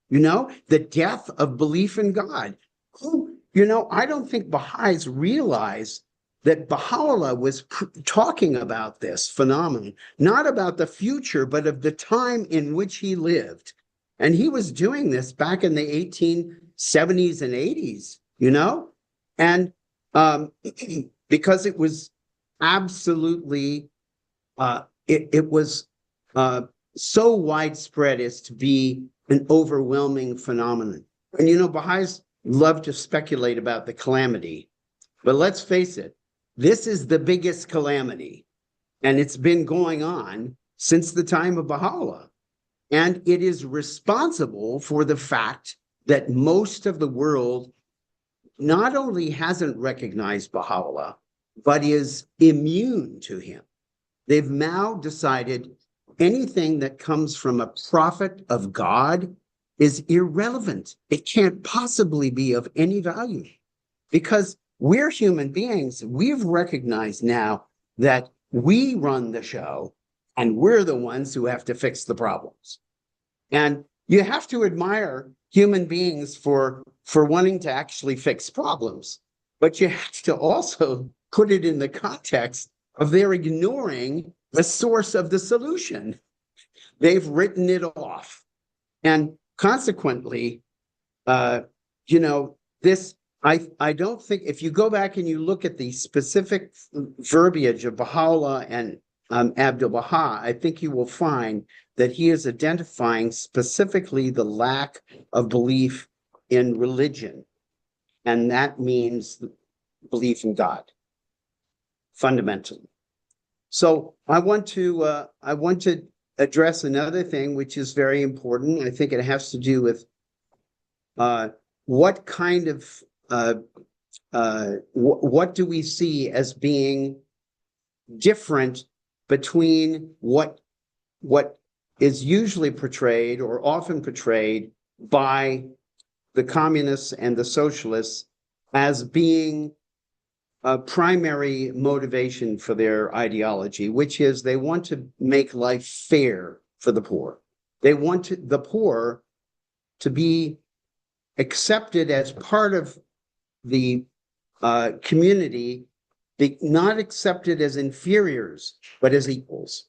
you know, the death of belief in God. You know, I don't think Baha'is realize that Baha'u'llah was talking about this phenomenon, not about the future, but of the time in which he lived. And he was doing this back in the 1870s and 80s, you know? And because it was absolutely, it was so widespread as to be an overwhelming phenomenon. And, you know, Baha'is love to speculate about the calamity. But let's face it, this is the biggest calamity. And it's been going on since the time of Baha'u'llah. And it is responsible for the fact that most of the world not only hasn't recognized Baha'u'llah, but is immune to him. They've now decided anything that comes from a prophet of God is irrelevant. It can't possibly be of any value because we're human beings. We've recognized now that we run the show and we're the ones who have to fix the problems. And you have to admire human beings for wanting to actually fix problems, but you have to also put it in the context of their ignoring the source of the solution. They've written it off. And consequently, you know, this, I don't think, if you go back and you look at the specific verbiage of Baha'u'llah and Abdu'l-Baha, I think you will find that he is identifying specifically the lack of belief in religion. And that means belief in God, fundamentally. So I want to address another thing, which is very important. I think it has to do with what kind of, what do we see as being different between what is usually portrayed or often portrayed by the communists and the socialists as being a primary motivation for their ideology, which is they want to make life fair for the poor. They want the poor to be accepted as part of the community, not accepted as inferiors, but as equals.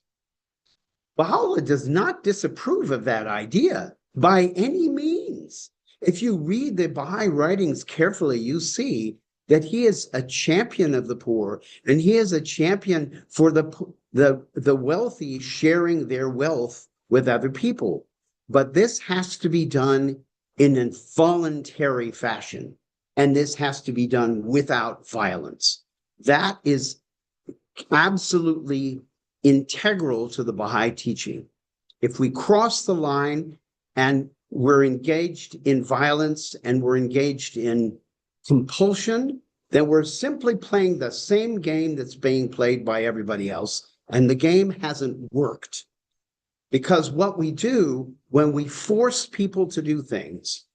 Baha'u'llah does not disapprove of that idea by any means. if you read the Baha'i writings carefully, you see that he is a champion of the poor, and he is a champion for the wealthy sharing their wealth with other people. But this has to be done in a voluntary fashion, and this has to be done without violence. That is absolutely integral to the Baha'i teaching. If we cross the line and we're engaged in violence and we're engaged in compulsion, then we're simply playing the same game that's being played by everybody else, and the game hasn't worked. Because what we do when we force people to do things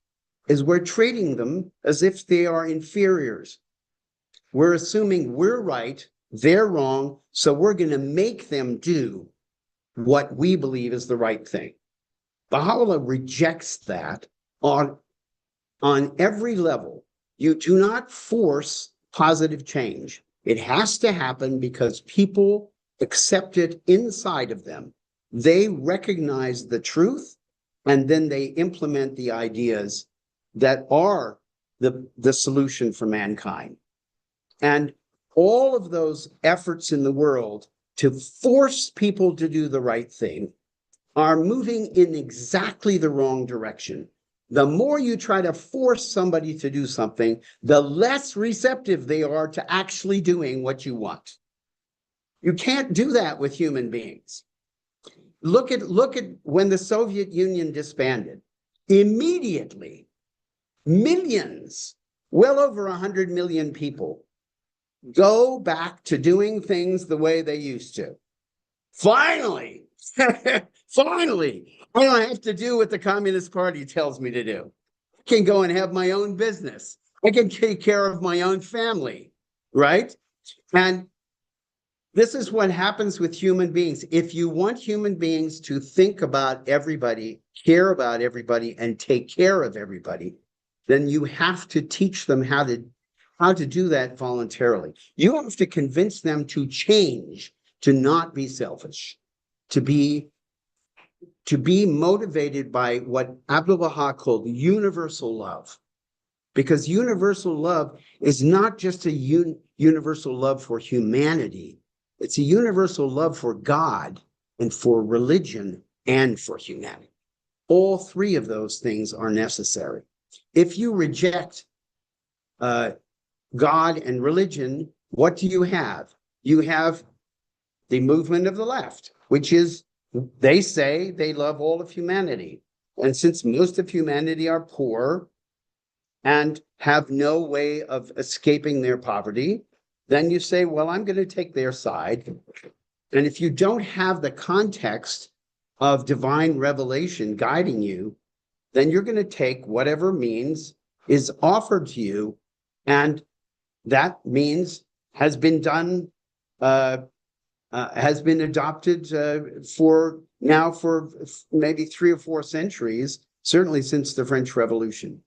is we're treating them as if they are inferiors. We're assuming we're right, they're wrong, so we're going to make them do what we believe is the right thing. Baha'u'llah rejects that on every level. You do not force positive change. It has to happen because people accept it inside of them. They recognize the truth, and then they implement the ideas that are the solution for mankind. And all of those efforts in the world to force people to do the right thing are moving in exactly the wrong direction. The more you try to force somebody to do something, the less receptive they are to actually doing what you want. You can't do that with human beings. Look at when the Soviet Union disbanded. Immediately, millions, well over 100 million people, go back to doing things the way they used to. Finally, finally, I don't have to do what the Communist Party tells me to do. I can go and have my own business. I can take care of my own family, right? And this is what happens with human beings. If you want human beings to think about everybody, care about everybody, and take care of everybody, then you have to teach them how to do that voluntarily. You have to convince them to change, to not be selfish, to be motivated by what Abdul Baha called universal love. Because universal love is not just a universal love for humanity. It's a universal love for God and for religion and for humanity. All three of those things are necessary. If you reject God and religion, what do you have? You have the movement of the left, which is, they say they love all of humanity. And since most of humanity are poor and have no way of escaping their poverty, then you say, well, I'm going to take their side. And if you don't have the context of divine revelation guiding you, then you're going to take whatever means is offered to you. And that means has been done, has been adopted for maybe 3 or 4 centuries, certainly since the French Revolution.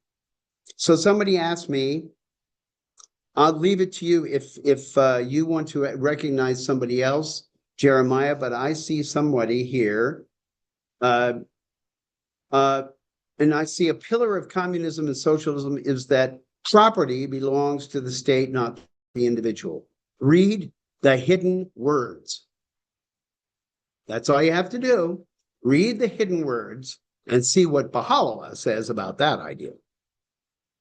So somebody asked me, I'll leave it to you if you want to recognize somebody else, Jeremiah, but I see somebody here. And I see a pillar of communism and socialism is that property belongs to the state, not the individual. Read the hidden words. That's all you have to do. Read the hidden words and see what Baha'u'llah says about that idea.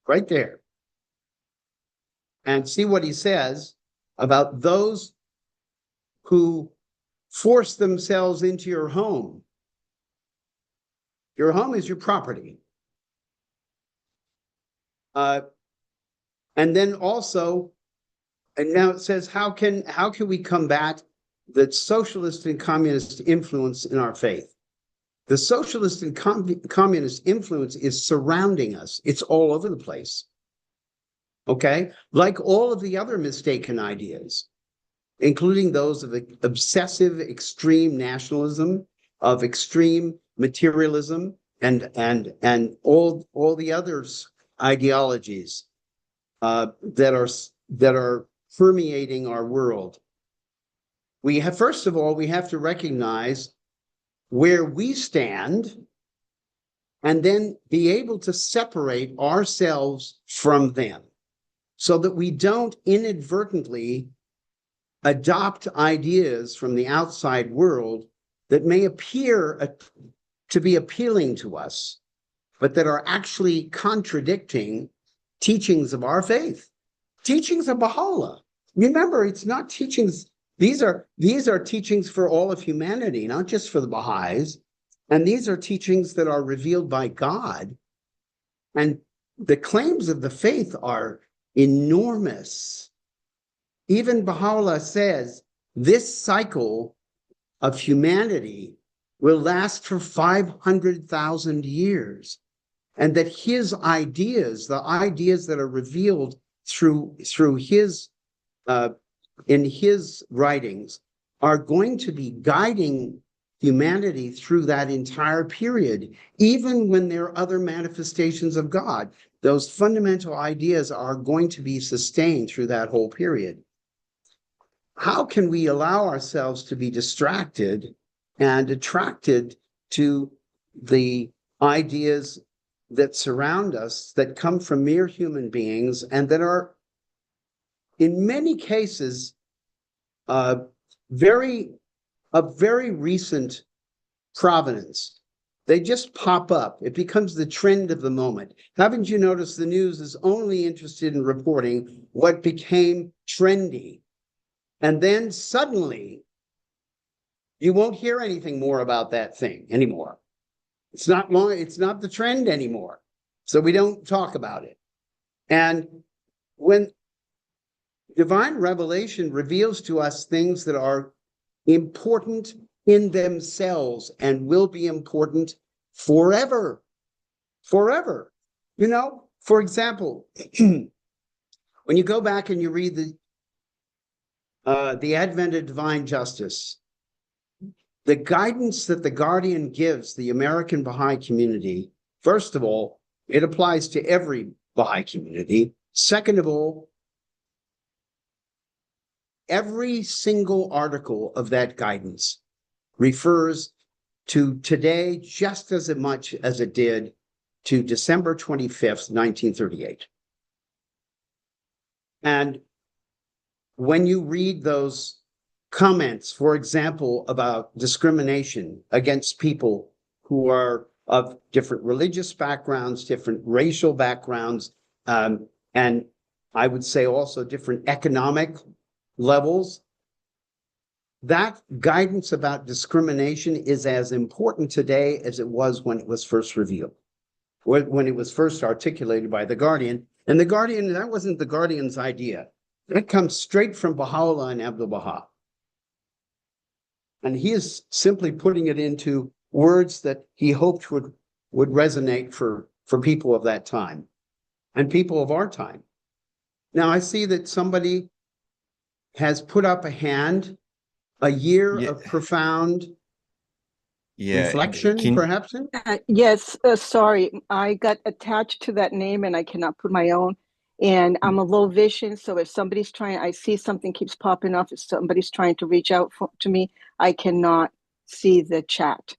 Right there. And see what he says about those who force themselves into your home. Your home is your property. And then also, and now it says, how can we combat the socialist and communist influence in our faith? The socialist and communist influence is surrounding us. It's all over the place. Okay? Like all of the other mistaken ideas, including those of obsessive extreme nationalism, of extreme materialism, and all the others ideologies that are permeating our world. First of all, we have to recognize where we stand and then be able to separate ourselves from them so that we don't inadvertently adopt ideas from the outside world that may appear to be appealing to us, but that are actually contradicting teachings of our faith, teachings of Baha'u'llah. Remember, it's not teachings. These are teachings for all of humanity, not just for the Baha'is. And these are teachings that are revealed by God. And the claims of the faith are enormous. Even Baha'u'llah says this cycle of humanity will last for 500,000 years. And that his ideas, the ideas that are revealed through his in his writings, are going to be guiding humanity through that entire period. Even when there are other manifestations of God, those fundamental ideas are going to be sustained through that whole period. How can we allow ourselves to be distracted and attracted to the ideas that surround us, that come from mere human beings, and that are, in many cases, very recent provenance? They just pop up. It becomes the trend of the moment. Haven't you noticed the news is only interested in reporting what became trendy? And then suddenly, you won't hear anything more about that thing anymore. It's not the trend anymore. So we don't talk about it. And when divine revelation reveals to us things that are important in themselves and will be important forever. Forever. You know, for example, when you go back and you read the Advent of Divine Justice, the guidance that the Guardian gives the American Baha'i community, first of all, it applies to every Baha'i community. Second of all, every single article of that guidance refers to today just as much as it did to December 25th, 1938. And when you read those comments, for example, about discrimination against people who are of different religious backgrounds, different racial backgrounds, and I would say also different economic levels, that guidance about discrimination is as important today as it was when it was first revealed, when it was first articulated by the Guardian. And the Guardian, that wasn't the Guardian's idea. It comes straight from Baha'u'llah and Abdu'l-Baha. And he is simply putting it into words that he hoped would resonate for people of that time and people of our time. Now, I see that somebody has put up a hand, a year of profound reflection, perhaps? Yes, sorry. I got attached to that name and I cannot put my own. And I'm a low vision, so if somebody's trying, I see something keeps popping up, if somebody's trying to reach out to me, I cannot see the chat.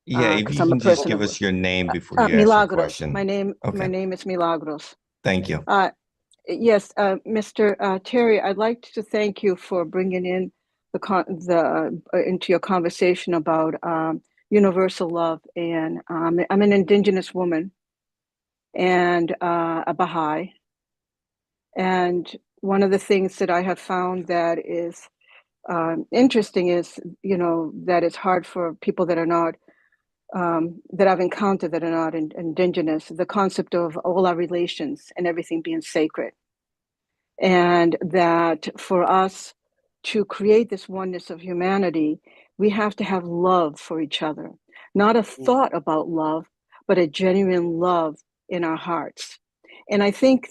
Yeah, if you I'm can a just person give of, us your name before you ask your Milagros. question. My name is Milagros. Thank you. Yes, Mr. Terry, I'd like to thank you for bringing in into your conversation about universal love. And I'm an indigenous woman and a Baha'i. And one of the things that I have found that is interesting is, that it's hard for people that are not, that I've encountered that are not indigenous, the concept of all our relations and everything being sacred. And that for us to create this oneness of humanity, we have to have love for each other, not a thought about love, but a genuine love in our hearts. And I think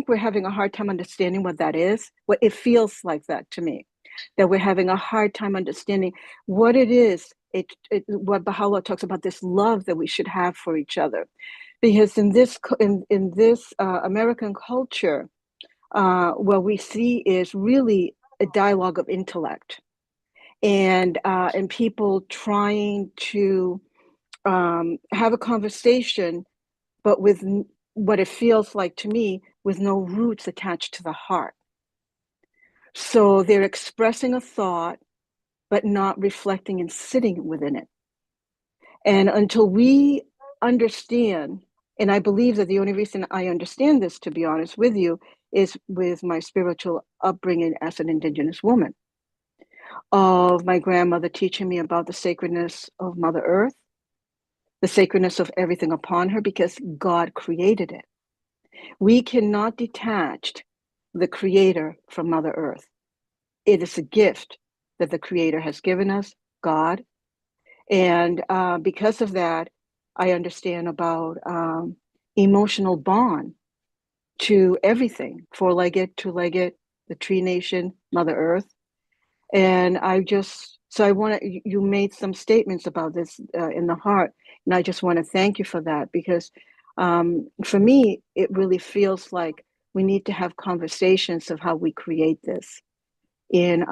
we're having a hard time understanding what that is. What it feels like that to me, that we're having a hard time understanding what it is. What Baha'u'llah talks about, this love that we should have for each other, because in this American culture, what we see is really a dialogue of intellect, and people trying to have a conversation, but with what it feels like to me, with no roots attached to the heart. So they're expressing a thought, but not reflecting and sitting within it. And until we understand, and I believe that the only reason I understand this, to be honest with you, is with my spiritual upbringing as an Indigenous woman, of my grandmother teaching me about the sacredness of Mother Earth, the sacredness of everything upon her, because God created it. We cannot detach the Creator from Mother Earth. It is a gift that the Creator has given us, God. And because of that, I understand about emotional bond to everything, four-legged, two-legged, the tree nation, Mother Earth. And so I want to, you made some statements about this in the heart, and I just want to thank you for that, because for me, it really feels like we need to have conversations of how we create this in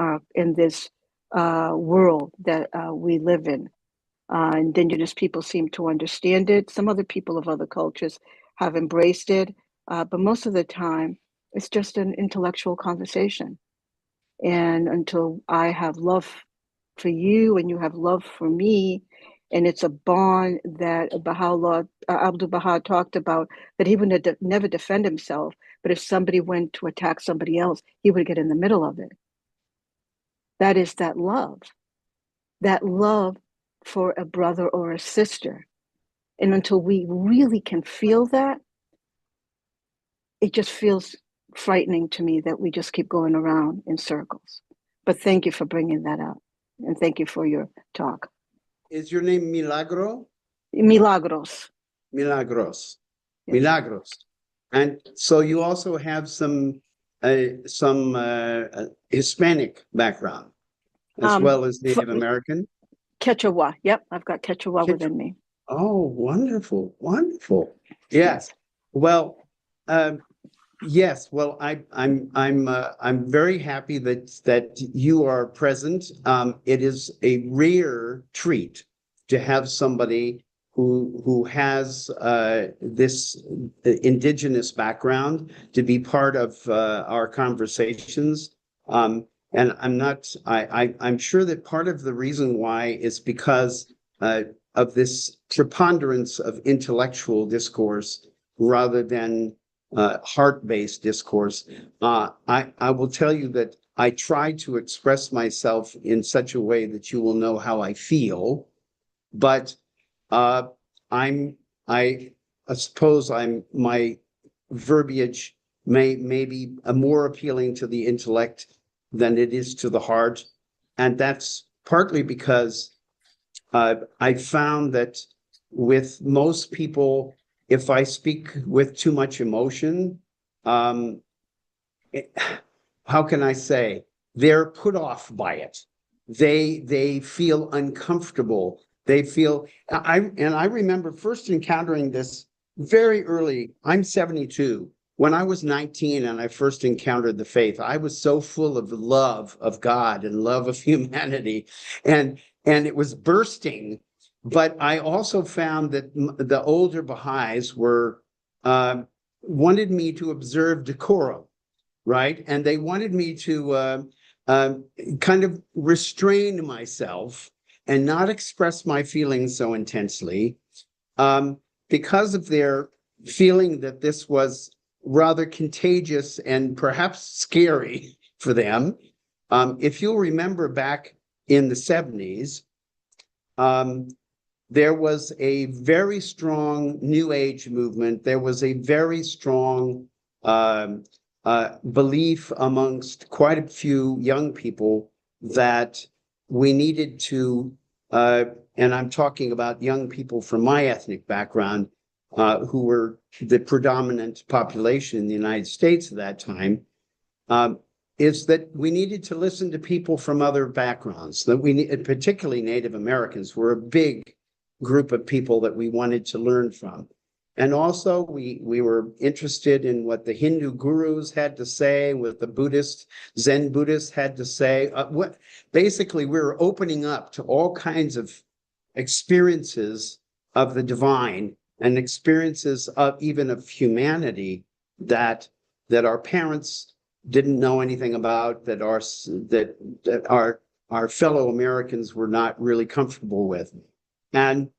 this world that we live in. Indigenous people seem to understand it. Some other people of other cultures have embraced it, but most of the time, it's just an intellectual conversation. And until I have love for you and you have love for me, and it's a bond that Abdu'l-Baha talked about, that he would never defend himself, but if somebody went to attack somebody else, he would get in the middle of it. That is that love for a brother or a sister. And until we really can feel that, it just feels frightening to me that we just keep going around in circles. But thank you for bringing that up. And thank you for your talk. Is your name Milagro? Milagros. Milagros. Yes. Milagros. And so you also have some Hispanic background as well as Native American? Quechua. Yep, I've got Quechua within me. Oh, wonderful, wonderful. Yes. Well, yes. Well, I'm very happy that you are present. It is a rare treat to have somebody who has this indigenous background to be part of our conversations. And I'm sure that part of the reason why is because of this preponderance of intellectual discourse rather than heart-based discourse. I will tell you that I try to express myself in such a way that you will know how I feel, but I suppose my verbiage may be more appealing to the intellect than it is to the heart. And that's partly because I found that with most people, if I speak with too much emotion, how can I say, they're put off by it. They feel uncomfortable. They feel, I remember first encountering this very early. I'm 72. When I was 19 and I first encountered the faith, I was so full of love of God and love of humanity, and it was bursting. But I also found that the older Baha'is wanted me to observe decorum, right? And they wanted me to kind of restrain myself and not express my feelings so intensely because of their feeling that this was rather contagious and perhaps scary for them. If you'll remember back in the 70s, there was a very strong New Age movement. There was a very strong belief amongst quite a few young people that we needed to, and I'm talking about young people from my ethnic background, who were the predominant population in the United States at that time, is that we needed to listen to people from other backgrounds, that particularly Native Americans were a big group of people that we wanted to learn from. And also we were interested in what the Hindu gurus had to say, what the Zen Buddhists had to say. Basically, we were opening up to all kinds of experiences of the divine and experiences of even of humanity that our parents didn't know anything about, that our fellow Americans were not really comfortable with. And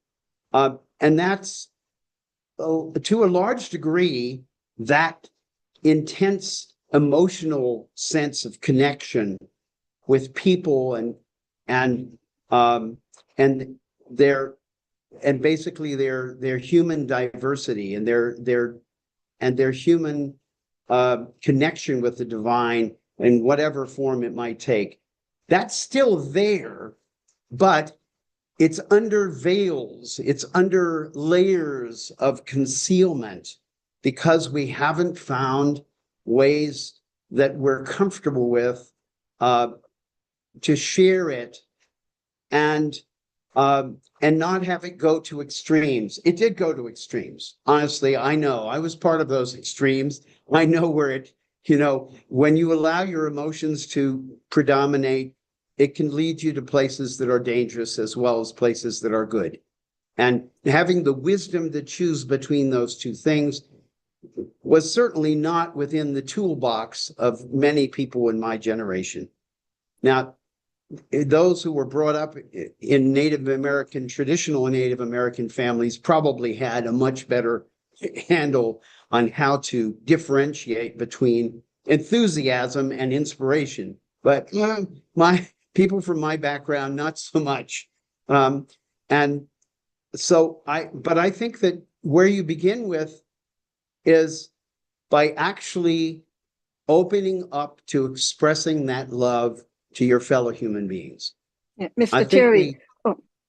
that's to a large degree, that intense emotional sense of connection with people and basically their human diversity and their human connection with the divine in whatever form it might take. That's still there, but it's under veils, it's under layers of concealment because we haven't found ways that we're comfortable with to share it and not have it go to extremes. It did go to extremes. Honestly, I know. I was part of those extremes. I know where it, when you allow your emotions to predominate, it can lead you to places that are dangerous as well as places that are good. And having the wisdom to choose between those two things was certainly not within the toolbox of many people in my generation. Now, those who were brought up in traditional Native American families probably had a much better handle on how to differentiate between enthusiasm and inspiration. But my people from my background, not so much. And so I think that where you begin with is by actually opening up to expressing that love to your fellow human beings. Yeah, Mr. Terry.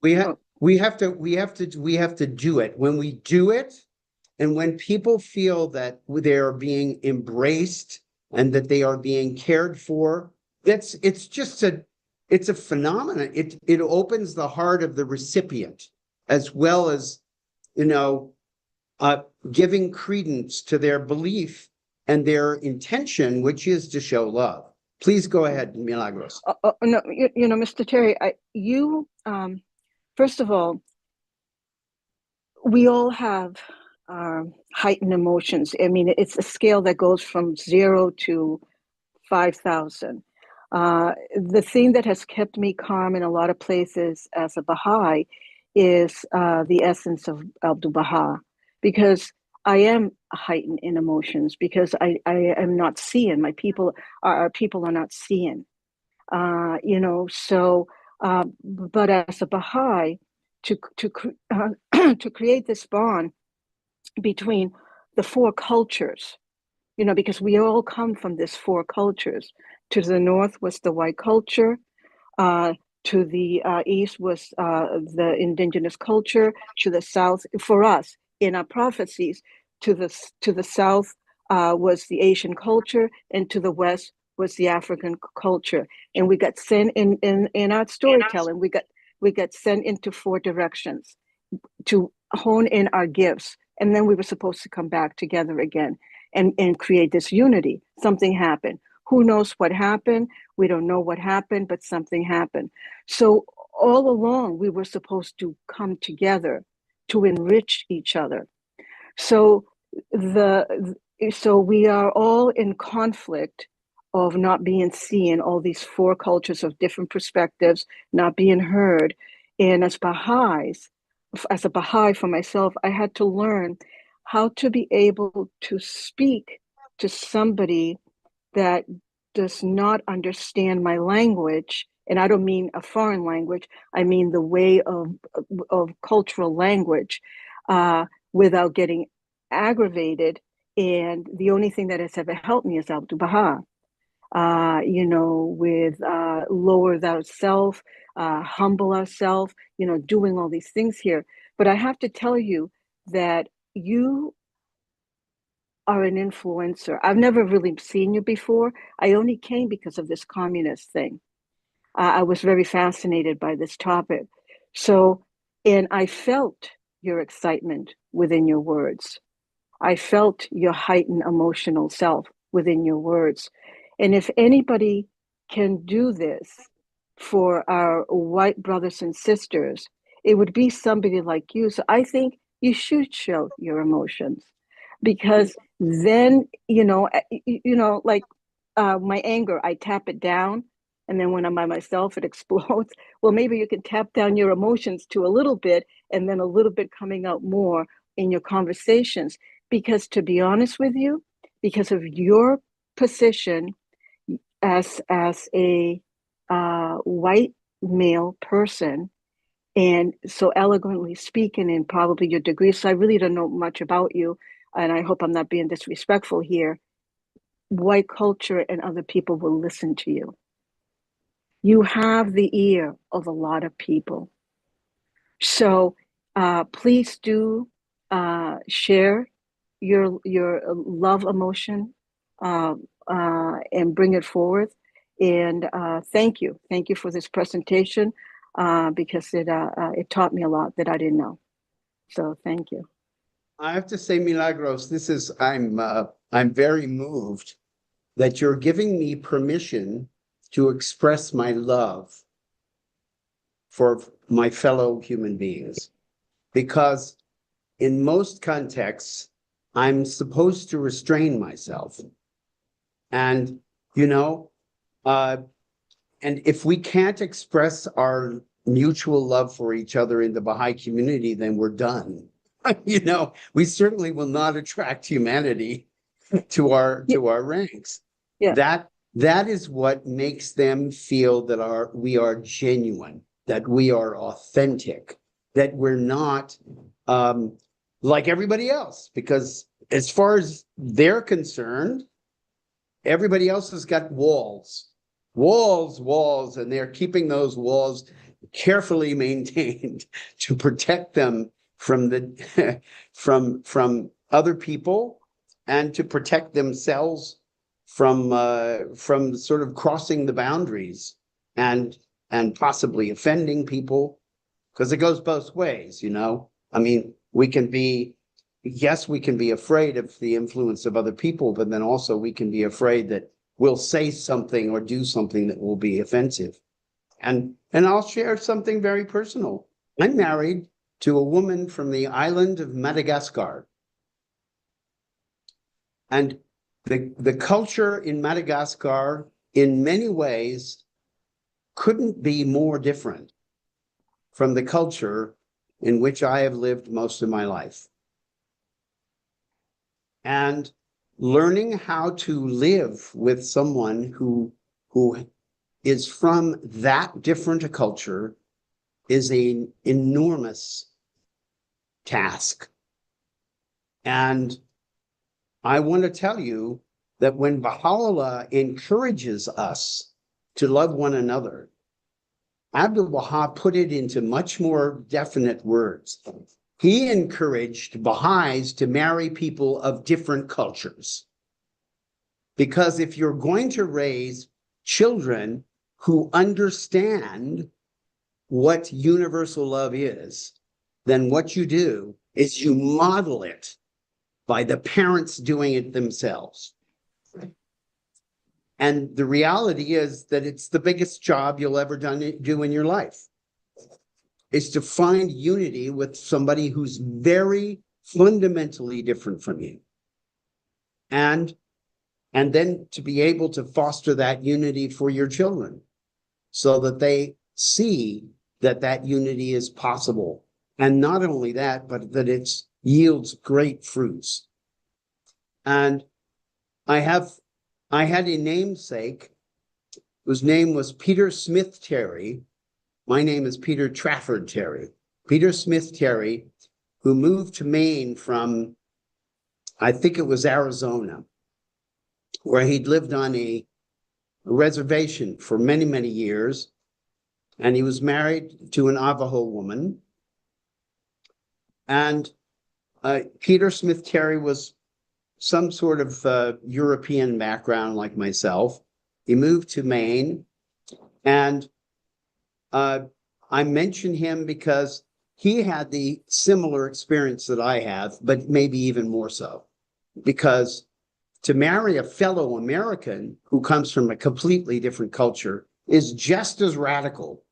We have to do it. When we do it, and when people feel that they are being embraced and that they are being cared for, it's a phenomenon. It opens the heart of the recipient, as well as, giving credence to their belief and their intention, which is to show love. Please go ahead, Milagros. No, Mr. Terry, first of all, we all have heightened emotions. I mean, it's a scale that goes from 0 to 5,000. The thing that has kept me calm in a lot of places as a Baha'i is the essence of Abdu'l-Baha, because I am heightened in emotions, because I am not seeing. My people are not seeing. So, but as a Baha'i, to create this bond between the four cultures, because we all come from this four cultures. To the north was the white culture, to the east was the indigenous culture, to the south, for us in our prophecies, to the south was the Asian culture, and to the west was the African culture. And we got sent in our storytelling, we got sent into four directions to hone in our gifts. And then we were supposed to come back together again and create this unity. Something happened. Who knows what happened? We don't know what happened, but something happened. So all along, we were supposed to come together to enrich each other. So we are all in conflict of not being seen, all these four cultures of different perspectives, not being heard. And as Baha'is, as a Baha'i for myself, I had to learn how to be able to speak to somebody that does not understand my language. And I don't mean a foreign language, I mean the way of cultural language, without getting aggravated. And the only thing that has ever helped me is Abdu'l-Baha, with lower thyself, humble ourselves, doing all these things here. But I have to tell you that you are an influencer. I've never really seen you before. I only came because of this communist thing. I was very fascinated by this topic. So, and I felt your excitement within your words. I felt your heightened emotional self within your words. And if anybody can do this for our white brothers and sisters, it would be somebody like you. So I think you should show your emotions, because then, like my anger, I tap it down. And then when I'm by myself, it explodes. Well, maybe you can tap down your emotions to a little bit, and then a little bit coming out more in your conversations. Because to be honest with you, because of your position as a white male person, and so eloquently speaking, and probably your degree, so I really don't know much about you, and I hope I'm not being disrespectful here, white culture and other people will listen to you. You have the ear of a lot of people. So please do share your love emotion and bring it forward. And thank you for this presentation, because it taught me a lot that I didn't know. So thank you. I have to say, Milagros, I'm very moved that you're giving me permission to express my love for my fellow human beings, because in most contexts, I'm supposed to restrain myself. And, and if we can't express our mutual love for each other in the Baha'i community, then we're done. We certainly will not attract humanity to our ranks. Yeah. That is what makes them feel that we are genuine, that we are authentic, that we're not like everybody else. Because as far as they're concerned, everybody else has got walls, and they're keeping those walls carefully maintained to protect them from from other people, and to protect themselves from sort of crossing the boundaries and possibly offending people, because it goes both ways. I mean, we can be afraid of the influence of other people, but then also we can be afraid that we'll say something or do something that will be offensive. And I'll share something very personal. I'm married to a woman from the island of Madagascar. And the culture in Madagascar, in many ways, couldn't be more different from the culture in which I have lived most of my life. And learning how to live with someone who is from that different a culture is an enormous task. And I want to tell you that when Baha'u'llah encourages us to love one another, Abdul Baha put it into much more definite words. He encouraged Baha'is to marry people of different cultures. Because if you're going to raise children who understand what universal love is, then what you do is you model it by the parents doing it themselves. And the reality is that it's the biggest job you'll ever do in your life, is to find unity with somebody who's very fundamentally different from you. And then to be able to foster that unity for your children so that they see that unity is possible. And not only that, but that it yields great fruits. And I had a namesake whose name was Peter Smith Terry. My name is Peter Trafford Terry. Peter Smith Terry, who moved to Maine from, I think it was Arizona, where he'd lived on a reservation for many, many years. And he was married to an Navajo woman. And Peter Smith Terry was some sort of European background like myself. He moved to Maine. And I mention him because he had the similar experience that I have, but maybe even more so. Because to marry a fellow American who comes from a completely different culture is just as radical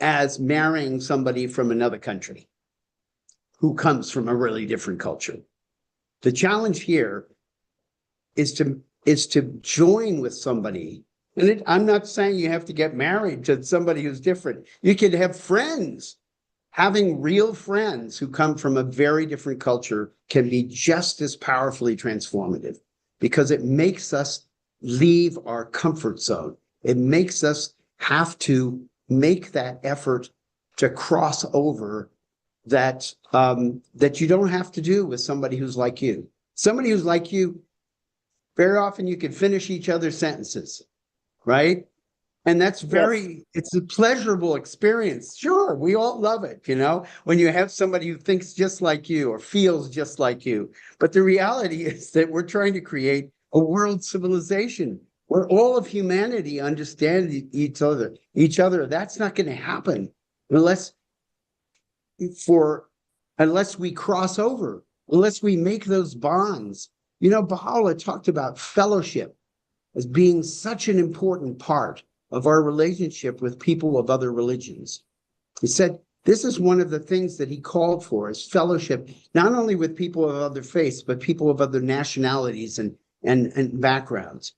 as marrying somebody from another country who comes from a really different culture. The challenge here is to join with somebody. And I'm not saying you have to get married to somebody who's different. You could have friends. Having real friends who come from a very different culture can be just as powerfully transformative, because it makes us leave our comfort zone. It makes us have to make that effort to cross over that that you don't have to do with somebody who's like you. Somebody who's like you, very often you can finish each other's sentences, right? And that's it's a pleasurable experience. Sure, we all love it, you know, when you have somebody who thinks just like you or feels just like you. But the reality is that we're trying to create a world civilization where all of humanity understands each other. That's not going to happen unless we cross over, unless we make those bonds. You know, Baha'u'llah talked about fellowship as being such an important part of our relationship with people of other religions. He said this is one of the things that he called for, is fellowship, not only with people of other faiths, but people of other nationalities and backgrounds.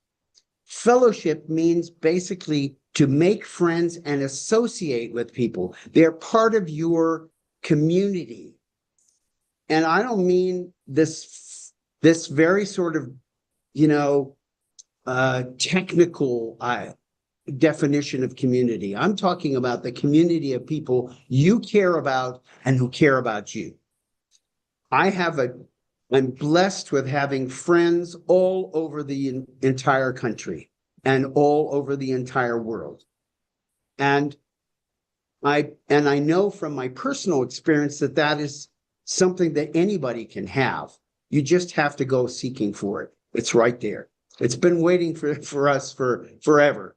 Fellowship means basically to make friends and associate with people. They're part of your community. And I don't mean this very sort of, you know, technical definition of community. I'm talking about the community of people you care about and who care about you. I'm blessed with having friends all over the entire country and all over the entire world. And I know from my personal experience that is something that anybody can have. You just have to go seeking for it. It's right there. It's been waiting for us for forever.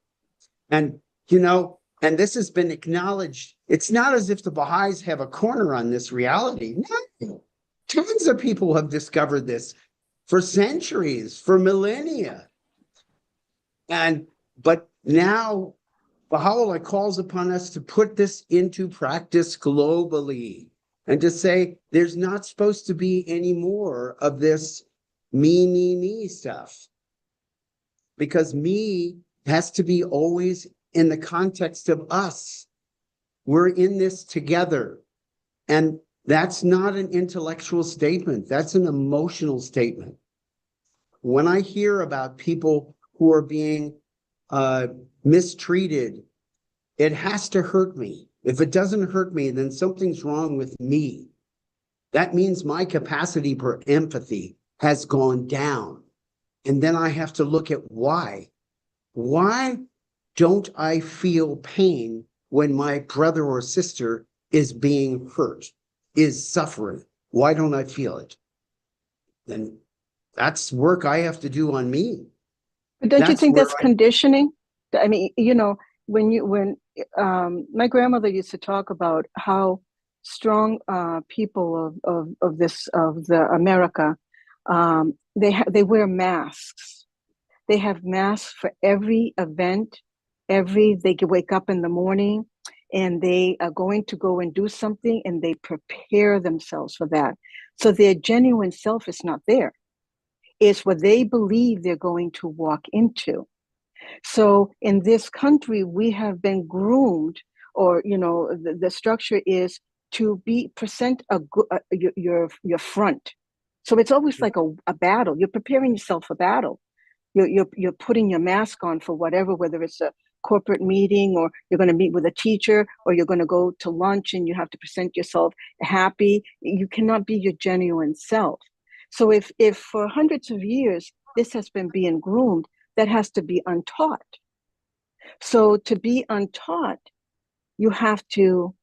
And, you know, and this has been acknowledged. It's not as if the Baha'is have a corner on this reality. No. Tons of people have discovered this for centuries, for millennia. But now Baha'u'llah calls upon us to put this into practice globally and to say there's not supposed to be any more of this me stuff. Because me has to be always in the context of us. We're in this together. And that's not an intellectual statement. That's an emotional statement. When I hear about people who are being mistreated, it has to hurt me. If it doesn't hurt me, then something's wrong with me. That means my capacity for empathy has gone down. And then I have to look at why. Why don't I feel pain when my brother or sister is being hurt, is suffering? Why don't I feel it? Then that's work I have to do on me. But don't you think that's conditioning? I mean, you know, when my grandmother used to talk about how strong people of the America, they wear masks. They have masks for every event. They can wake up in the morning and they are going to go and do something, and they prepare themselves for that. So their genuine self is not there. It's what they believe they're going to walk into. So in this country, we have been groomed, or, you know, the structure is to present your front. So it's always like a battle. You're preparing yourself for battle. You're putting your mask on for whatever, whether it's a corporate meeting, or you're going to meet with a teacher, or you're going to go to lunch and you have to present yourself happy. You cannot be your genuine self. So if for hundreds of years this has been being groomed, that has to be untaught. So to be untaught, you have to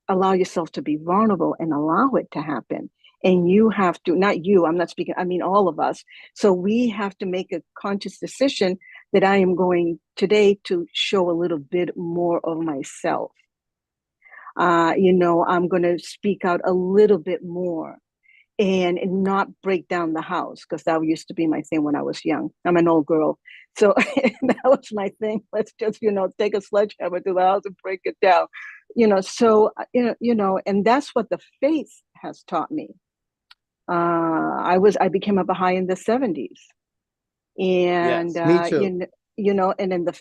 allow yourself to be vulnerable and allow it to happen. And you have to, not you, I'm not speaking, I mean all of us. So we have to make a conscious decision that I am going today to show a little bit more of myself. You know, I'm going to speak out a little bit more. and not break down the house, because that used to be my thing when I was young. I'm an old girl. So that was my thing. Let's just, take a sledgehammer to the house and break it down. And that's what the faith has taught me. I became a Baha'i in the 70s. And Yes, me too.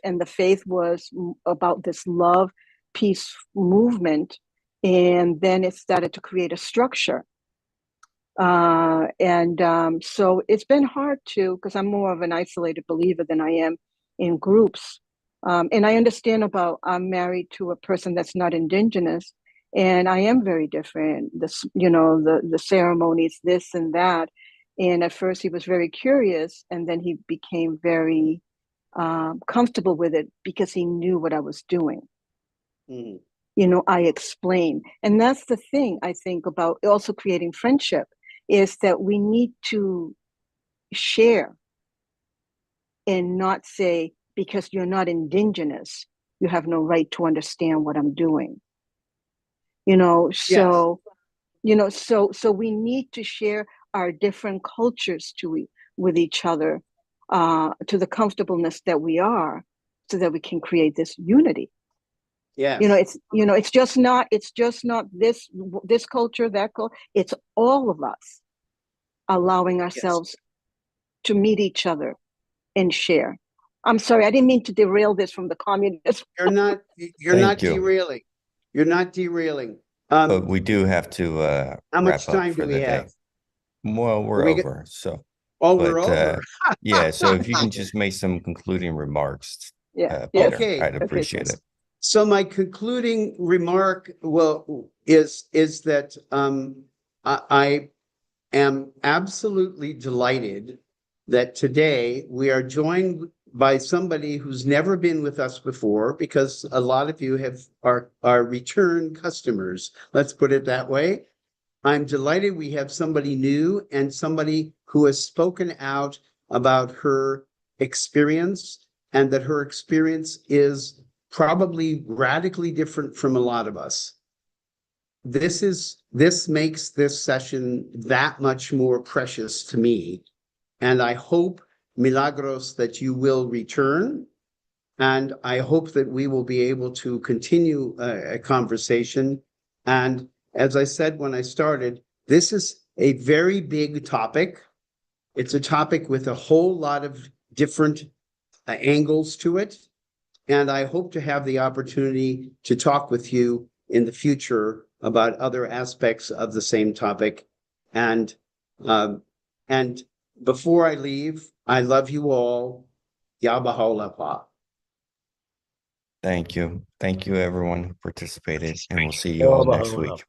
And the faith was about this love, peace movement. And then it started to create a structure. So it's been hard because I'm more of an isolated believer than I am in groups. And I understand I'm married to a person that's not indigenous, and I am very different. The ceremonies, this and that. And at first he was very curious, and then he became very comfortable with it because he knew what I was doing. Mhm. I explain. And that's the thing I think about also creating friendship, is that we need to share and not say, because you're not indigenous, you have no right to understand what I'm doing. So we need to share our different cultures with each other, to the comfortableness that we are, so that we can create this unity. Yes. It's just not this culture, that culture. It's all of us allowing ourselves to meet each other and share. I'm sorry, I didn't mean to derail this from the communist. You're not Thank you. derailing. You're not derailing. But we do have to How much wrap up time for do we the day. have? Well, we're We get- over. So, We're but over. yeah. So if you can just make some concluding remarks, Yeah. Peter, Okay. I'd Okay, appreciate so- it. So my concluding remark, is that I am absolutely delighted that today we are joined by somebody who's never been with us before, because a lot of you are return customers. Let's put it that way. I'm delighted we have somebody new and somebody who has spoken out about her experience, and that her experience is probably radically different from a lot of us. This makes this session that much more precious to me. And I hope, Milagros, that you will return. And I hope that we will be able to continue a conversation. And as I said when I started, this is a very big topic. It's a topic with a whole lot of different angles to it. And I hope to have the opportunity to talk with you in the future about other aspects of the same topic. And before I leave, I love you all. Ya Baha'u'llah. Thank you. Thank you, everyone who participated, and we'll see you all next week.